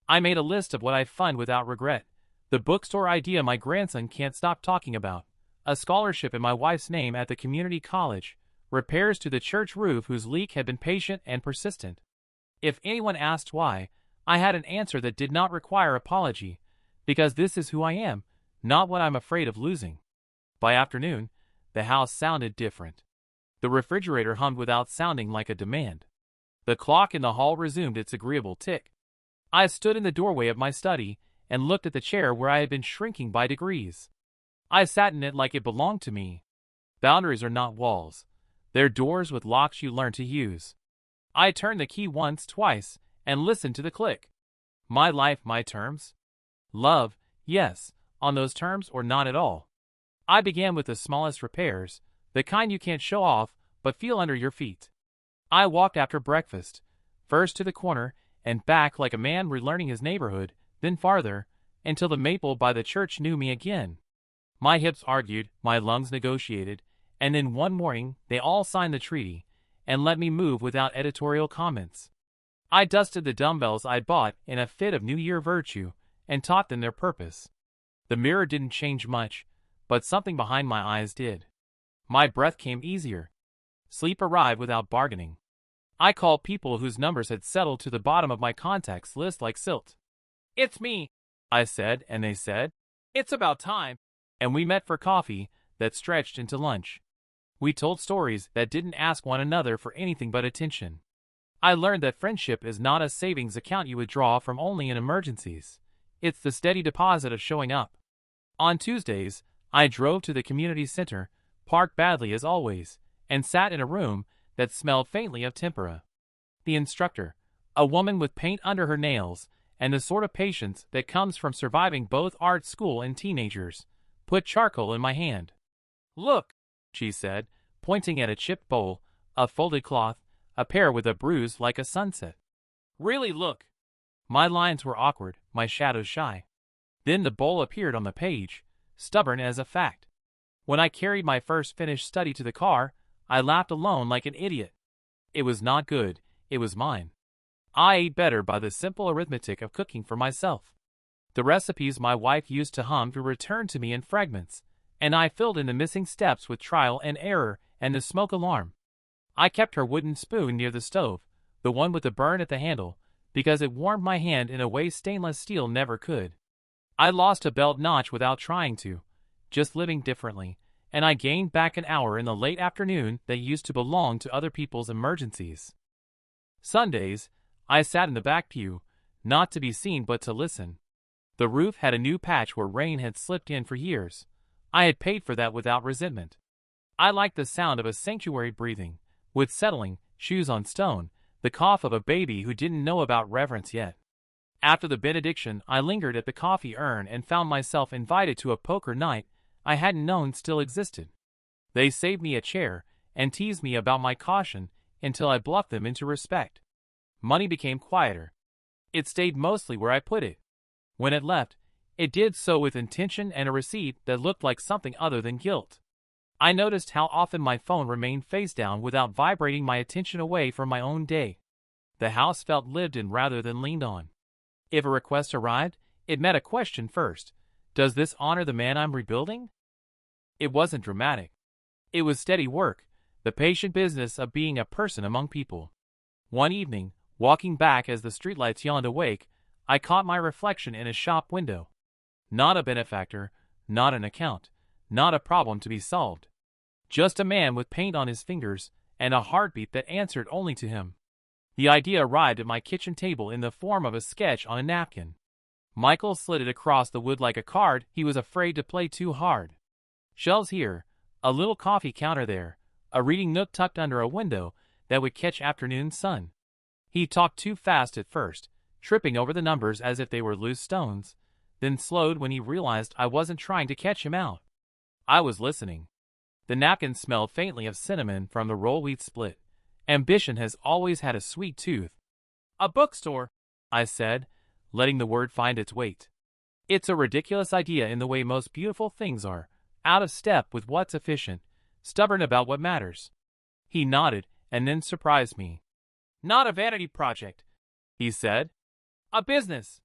I made a list of what I'd fund without regret. The bookstore idea my grandson can't stop talking about. A scholarship in my wife's name at the community college. Repairs to the church roof whose leak had been patient and persistent. If anyone asked why, I had an answer that did not require apology. Because this is who I am, not what I'm afraid of losing. By afternoon, the house sounded different. The refrigerator hummed without sounding like a demand. The clock in the hall resumed its agreeable tick. I stood in the doorway of my study and looked at the chair where I had been shrinking by degrees. I sat in it like it belonged to me. Boundaries are not walls. They're doors with locks you learn to use. I turned the key once, twice, and listened to the click. My life, my terms. Love, yes, on those terms or not at all. I began with the smallest repairs, the kind you can't show off but feel under your feet. I walked after breakfast, first to the corner and back like a man relearning his neighborhood, then farther, until the maple by the church knew me again. My hips argued, my lungs negotiated, and then one morning they all signed the treaty and let me move without editorial comments. I dusted the dumbbells I'd bought in a fit of New Year virtue and taught them their purpose. The mirror didn't change much, but something behind my eyes did. My breath came easier. Sleep arrived without bargaining. I called people whose numbers had settled to the bottom of my contacts list like silt. It's me, I said, and they said, It's about time. And we met for coffee that stretched into lunch. We told stories that didn't ask one another for anything but attention. I learned that friendship is not a savings account you withdraw from only in emergencies. It's the steady deposit of showing up. On Tuesdays, I drove to the community center, parked badly as always, and sat in a room that smelled faintly of tempera. The instructor, a woman with paint under her nails, and the sort of patience that comes from surviving both art school and teenagers, put charcoal in my hand. "Look," she said, pointing at a chipped bowl, a folded cloth, a pear with a bruise like a sunset. "Really look." My lines were awkward, my shadows shy. Then the bowl appeared on the page, stubborn as a fact. When I carried my first finished study to the car, I laughed alone like an idiot. It was not good, it was mine. I ate better by the simple arithmetic of cooking for myself. The recipes my wife used to hum through returned to me in fragments, and I filled in the missing steps with trial and error and the smoke alarm. I kept her wooden spoon near the stove, the one with the burn at the handle, because it warmed my hand in a way stainless steel never could. I lost a belt notch without trying to, just living differently, and I gained back an hour in the late afternoon that used to belong to other people's emergencies. Sundays, I sat in the back pew, not to be seen but to listen. The roof had a new patch where rain had slipped in for years. I had paid for that without resentment. I liked the sound of a sanctuary breathing, with settling, shoes on stone, the cough of a baby who didn't know about reverence yet. After the benediction, I lingered at the coffee urn and found myself invited to a poker night I hadn't known still existed. They saved me a chair and teased me about my caution until I bluffed them into respect. Money became quieter. It stayed mostly where I put it. When it left, it did so with intention and a receipt that looked like something other than guilt. I noticed how often my phone remained face down without vibrating my attention away from my own day. The house felt lived in rather than leaned on. If a request arrived, it met a question first. Does this honor the man I'm rebuilding? It wasn't dramatic. It was steady work, the patient business of being a person among people. One evening, walking back as the streetlights yawned awake, I caught my reflection in a shop window. Not a benefactor, not an account, not a problem to be solved. Just a man with paint on his fingers and a heartbeat that answered only to him. The idea arrived at my kitchen table in the form of a sketch on a napkin. Michael slid it across the wood like a card he was afraid to play too hard. Shelves here, a little coffee counter there, a reading nook tucked under a window that would catch afternoon sun. He talked too fast at first, tripping over the numbers as if they were loose stones, then slowed when he realized I wasn't trying to catch him out. I was listening. The napkin smelled faintly of cinnamon from the roll we'd split. Ambition has always had a sweet tooth. "A bookstore," I said, letting the word find its weight. It's a ridiculous idea in the way most beautiful things are, out of step with what's efficient, stubborn about what matters. He nodded and then surprised me. "Not a vanity project," he said. "A business,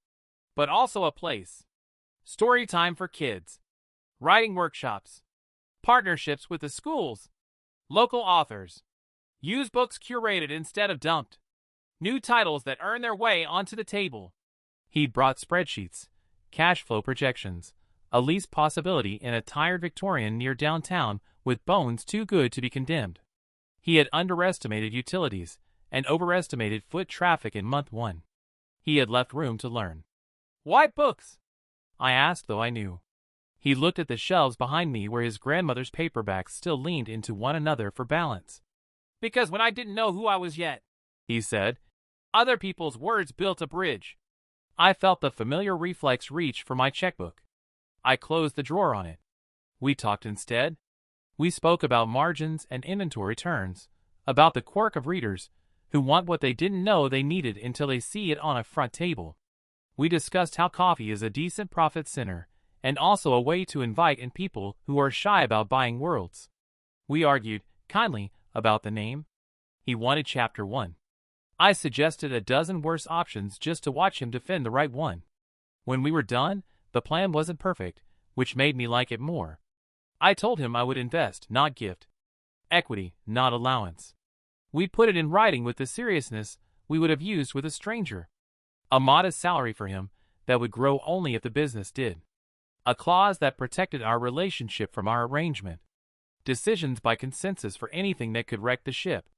but also a place. Story time for kids. Writing workshops. Partnerships with the schools. Local authors. Use books curated instead of dumped. New titles that earn their way onto the table." He'd brought spreadsheets, cash flow projections, a lease possibility in a tired Victorian near downtown with bones too good to be condemned. He had underestimated utilities and overestimated foot traffic in month 1. He had left room to learn. "Why books?" I asked, though I knew. He looked at the shelves behind me where his grandmother's paperbacks still leaned into one another for balance. "Because when I didn't know who I was yet," he said, "other people's words built a bridge." I felt the familiar reflex reach for my checkbook. I closed the drawer on it. We talked instead. We spoke about margins and inventory turns, about the quirk of readers who want what they didn't know they needed until they see it on a front table. We discussed how coffee is a decent profit center and also a way to invite in people who are shy about buying worlds. We argued, kindly, about the name. He wanted chapter 1. I suggested a dozen worse options just to watch him defend the right one. When we were done, the plan wasn't perfect, which made me like it more. I told him I would invest, not gift. Equity, not allowance. We'd put it in writing with the seriousness we would have used with a stranger. A modest salary for him that would grow only if the business did. A clause that protected our relationship from our arrangement. Decisions by consensus for anything that could wreck the ship.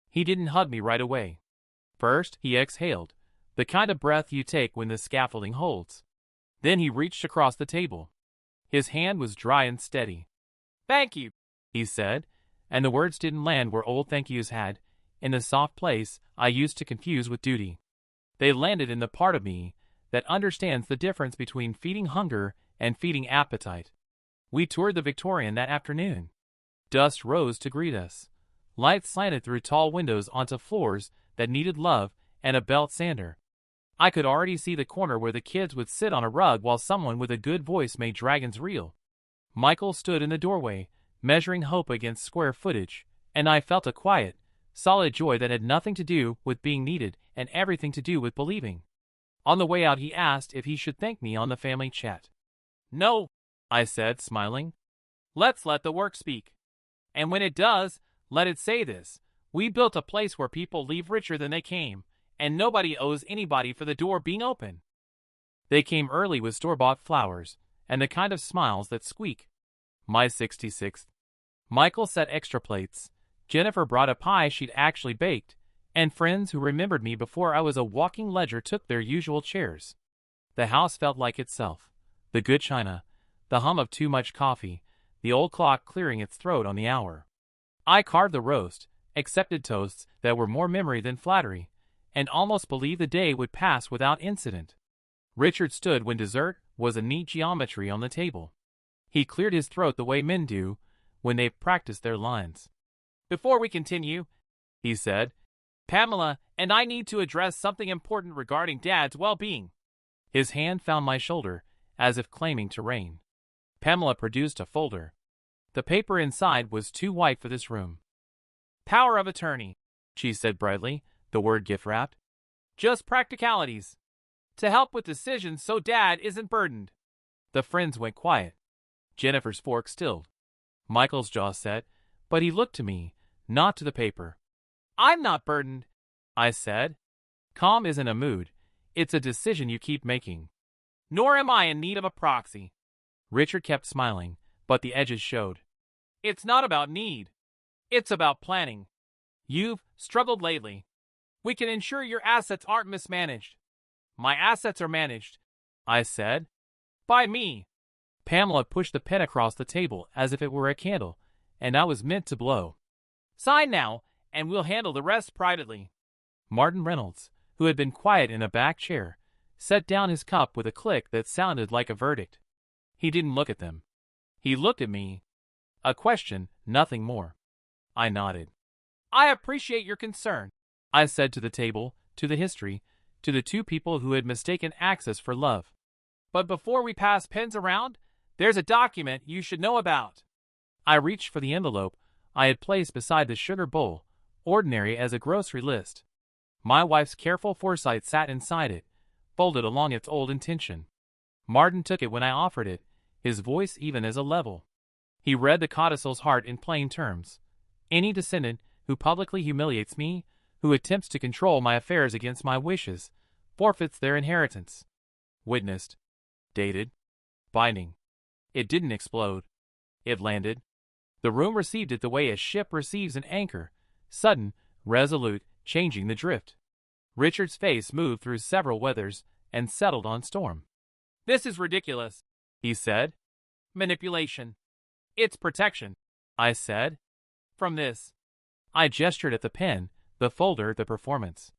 He didn't hug me right away. First, he exhaled, the kind of breath you take when the scaffolding holds. Then he reached across the table. His hand was dry and steady. "Thank you," he said, and the words didn't land where old thank yous had, in the soft place I used to confuse with duty. They landed in the part of me that understands the difference between feeding hunger and feeding appetite. We toured the Victorian that afternoon. Dust rose to greet us. Light slanted through tall windows onto floors that needed love and a belt sander. I could already see the corner where the kids would sit on a rug while someone with a good voice made dragons reel. Michael stood in the doorway, measuring hope against square footage, and I felt a quiet, solid joy that had nothing to do with being needed and everything to do with believing. On the way out he asked if he should thank me on the family chat. "No," I said, smiling. "Let's let the work speak. And when it does, let it say this: we built a place where people leave richer than they came, and nobody owes anybody for the door being open." They came early with store-bought flowers, and the kind of smiles that squeak. My 66th. Michael set extra plates. Jennifer brought a pie she'd actually baked, and friends who remembered me before I was a walking ledger took their usual chairs. The house felt like itself. The good china, the hum of too much coffee, the old clock clearing its throat on the hour. I carved the roast, accepted toasts that were more memory than flattery, and almost believed the day would pass without incident. Richard stood when dessert was a neat geometry on the table. He cleared his throat the way men do when they've practiced their lines. "Before we continue," he said, "Pamela and I need to address something important regarding Dad's well-being." His hand found my shoulder, as if claiming to reign. Pamela produced a folder. The paper inside was too white for this room. "Power of attorney," she said brightly, the word gift-wrapped. "Just practicalities. To help with decisions so Dad isn't burdened." The friends went quiet. Jennifer's fork stilled. Michael's jaw set, but he looked to me, not to the paper. "I'm not burdened," I said. "Calm isn't a mood. It's a decision you keep making." "Nor am I in need of a proxy." Richard kept smiling, but the edges showed. "It's not about need. It's about planning. You've struggled lately. We can ensure your assets aren't mismanaged." "My assets are managed," I said. "By me." Pamela pushed the pen across the table as if it were a candle, and I was meant to blow. "Sign now, and we'll handle the rest privately." Martin Reynolds, who had been quiet in a back chair, set down his cup with a click that sounded like a verdict. He didn't look at them. He looked at me. A question, nothing more. I nodded. "I appreciate your concern," I said to the table, to the history, to the two people who had mistaken access for love. "But before we pass pens around, there's a document you should know about." I reached for the envelope I had placed beside the sugar bowl, ordinary as a grocery list. My wife's careful foresight sat inside it, folded along its old intention. Martin took it when I offered it, his voice even as a level. He read the codicil's heart in plain terms. Any descendant who publicly humiliates me, who attempts to control my affairs against my wishes, forfeits their inheritance. Witnessed. Dated. Binding. It didn't explode. It landed. The room received it the way a ship receives an anchor, sudden, resolute, changing the drift. Richard's face moved through several weathers and settled on storm. "This is ridiculous," he said. "Manipulation. It's protection," I said. "From this." I gestured at the pen, the folder, the performance.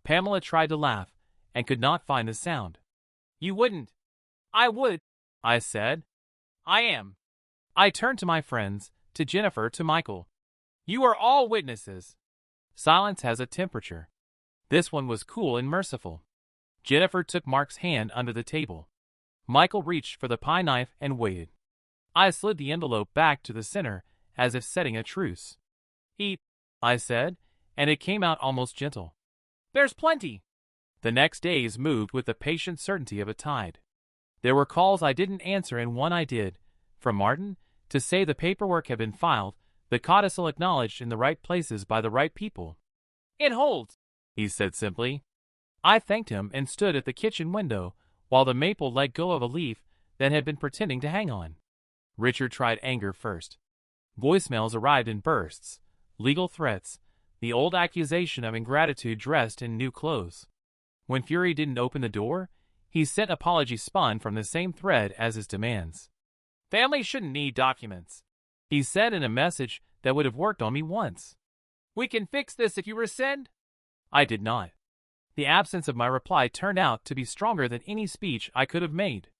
Pamela tried to laugh and could not find the sound. "You wouldn't." "I would," I said. "I am." I turned to my friends, to Jennifer, to Michael. "You are all witnesses." Silence has a temperature. This one was cool and merciful. Jennifer took Mark's hand under the table. Michael reached for the pie knife and waited. I slid the envelope back to the center, as if setting a truce. "Eat," I said, and it came out almost gentle. "There's plenty." The next days moved with the patient certainty of a tide. There were calls I didn't answer and one I did, from Martin, to say the paperwork had been filed, the codicil acknowledged in the right places by the right people. "It holds," he said simply. I thanked him and stood at the kitchen window, while the maple let go of a leaf that had been pretending to hang on. Richard tried anger first. Voicemails arrived in bursts, legal threats, the old accusation of ingratitude dressed in new clothes. When Fury didn't open the door, he sent apologies spun from the same thread as his demands. "Family shouldn't need documents," he said in a message that would have worked on me once. "We can fix this if you rescind." I did not. The absence of my reply turned out to be stronger than any speech I could have made.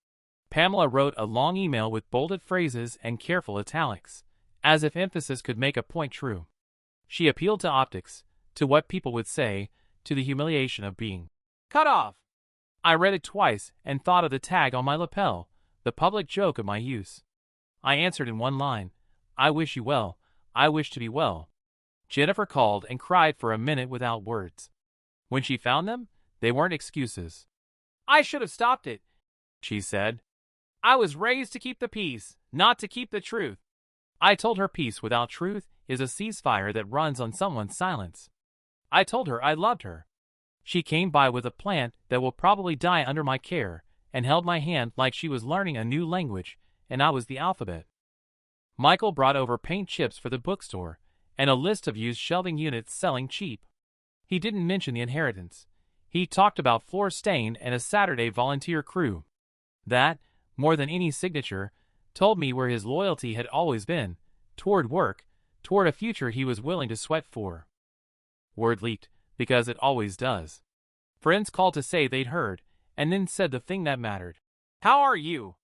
Pamela wrote a long email with bolded phrases and careful italics, as if emphasis could make a point true. She appealed to optics, to what people would say, to the humiliation of being cut off. I read it twice and thought of the tag on my lapel, the public joke of my use. I answered in one line, "I wish you well, I wish to be well." Jennifer called and cried for a minute without words. When she found them, they weren't excuses. "I should have stopped it," she said. "I was raised to keep the peace, not to keep the truth." I told her peace without truth is a ceasefire that runs on someone's silence. I told her I loved her. She came by with a plant that will probably die under my care, and held my hand like she was learning a new language, and I was the alphabet. Michael brought over paint chips for the bookstore, and a list of used shelving units selling cheap. He didn't mention the inheritance. He talked about floor stain and a Saturday volunteer crew. That, more than any signature, told me where his loyalty had always been, toward work, toward a future he was willing to sweat for. Word leaked, because it always does. Friends called to say they'd heard, and then said the thing that mattered. "How are you?"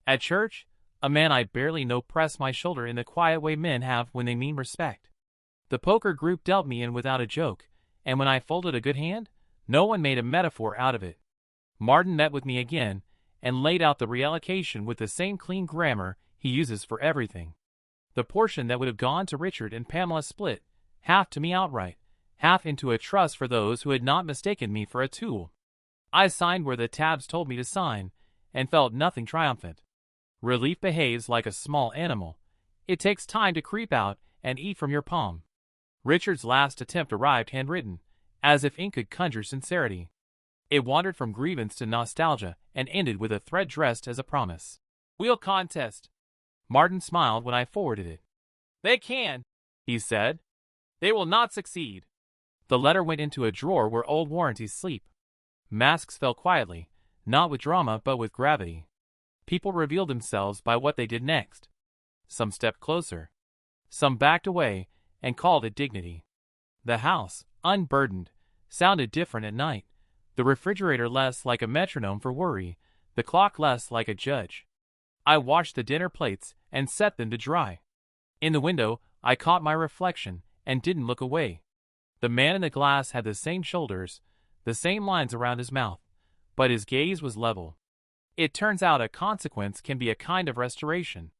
At church, a man I barely know pressed my shoulder in the quiet way men have when they mean respect. The poker group dealt me in without a joke, and when I folded a good hand, no one made a metaphor out of it. Martin met with me again, and laid out the reallocation with the same clean grammar he uses for everything. The portion that would have gone to Richard and Pamela split, half to me outright, half into a trust for those who had not mistaken me for a tool. I signed where the tabs told me to sign, and felt nothing triumphant. Relief behaves like a small animal. It takes time to creep out and eat from your palm. Richard's last attempt arrived handwritten, as if ink could conjure sincerity. It wandered from grievance to nostalgia and ended with a thread dressed as a promise. "Wheel contest." Martin smiled when I forwarded it. "They can," he said. "They will not succeed." The letter went into a drawer where old warranties sleep. Masks fell quietly, not with drama but with gravity. People revealed themselves by what they did next. Some stepped closer. Some backed away and called it dignity. The house, unburdened, sounded different at night. The refrigerator less like a metronome for worry, the clock less like a judge. I washed the dinner plates and set them to dry. In the window, I caught my reflection and didn't look away. The man in the glass had the same shoulders, the same lines around his mouth, but his gaze was level. It turns out a consequence can be a kind of restoration.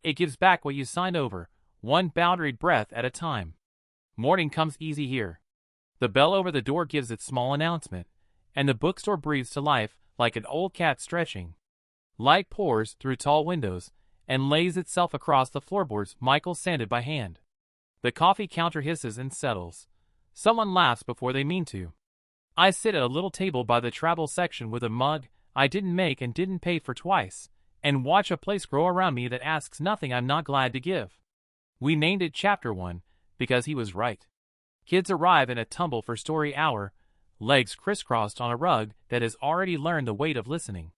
It gives back what you signed over, one boundaried breath at a time. Morning comes easy here. The bell over the door gives its small announcement, and the bookstore breathes to life like an old cat stretching. Light pours through tall windows and lays itself across the floorboards Michael sanded by hand. The coffee counter hisses and settles. Someone laughs before they mean to. I sit at a little table by the travel section with a mug I didn't make and didn't pay for twice, and watch a place grow around me that asks nothing I'm not glad to give. We named it Chapter 1 because he was right. Kids arrive in a tumble for story hour, legs crisscrossed on a rug that has already learned the weight of listening.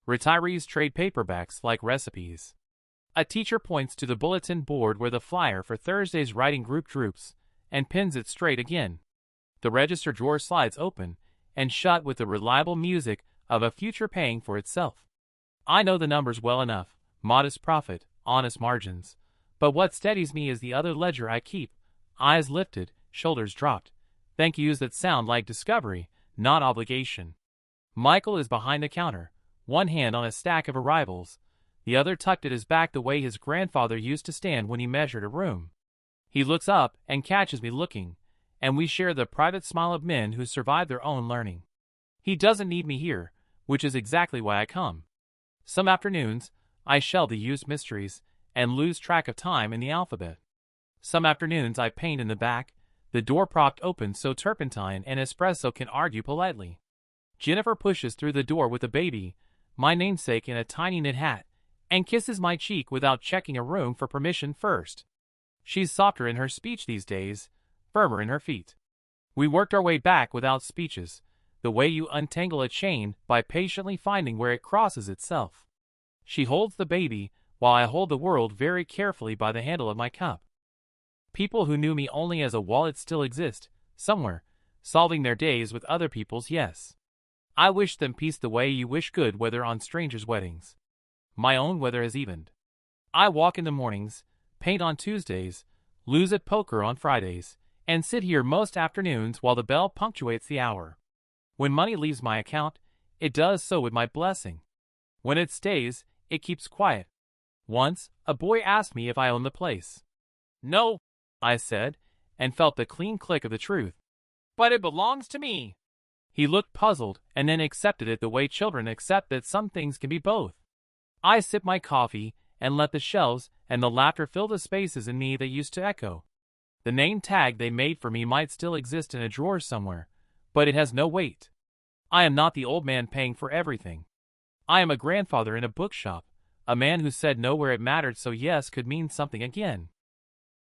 Retirees trade paperbacks like recipes. A teacher points to the bulletin board where the flyer for Thursday's writing group droops, and pins it straight again. The register drawer slides open and shut with the reliable music of a future paying for itself. I know the numbers well enough, modest profit, honest margins. But what steadies me is the other ledger I keep, eyes lifted, shoulders dropped. Thank yous that sound like discovery, not obligation. Michael is behind the counter, one hand on a stack of arrivals, the other tucked at his back the way his grandfather used to stand when he measured a room. He looks up and catches me looking, and we share the private smile of men who survive their own learning. He doesn't need me here, which is exactly why I come. Some afternoons, I shell the used mysteries and lose track of time in the alphabet. Some afternoons I paint in the back, the door propped open so turpentine and espresso can argue politely. Jennifer pushes through the door with the baby, my namesake in a tiny knit hat, and kisses my cheek without checking a room for permission first. She's softer in her speech these days, firmer in her feet. We worked our way back without speeches, the way you untangle a chain by patiently finding where it crosses itself. She holds the baby, while I hold the world very carefully by the handle of my cup. People who knew me only as a wallet still exist, somewhere, solving their days with other people's yes. I wish them peace the way you wish good weather on strangers' weddings. My own weather has evened. I walk in the mornings, paint on Tuesdays, lose at poker on Fridays, and sit here most afternoons while the bell punctuates the hour. When money leaves my account, it does so with my blessing. When it stays, it keeps quiet. Once, a boy asked me if I owned the place. No, I said, and felt the clean click of the truth. But it belongs to me. He looked puzzled and then accepted it the way children accept that some things can be both. I sip my coffee and let the shelves and the laughter fill the spaces in me that used to echo. The name tag they made for me might still exist in a drawer somewhere, but it has no weight. I am not the old man paying for everything. I am a grandfather in a bookshop, a man who said no where it mattered so yes could mean something again.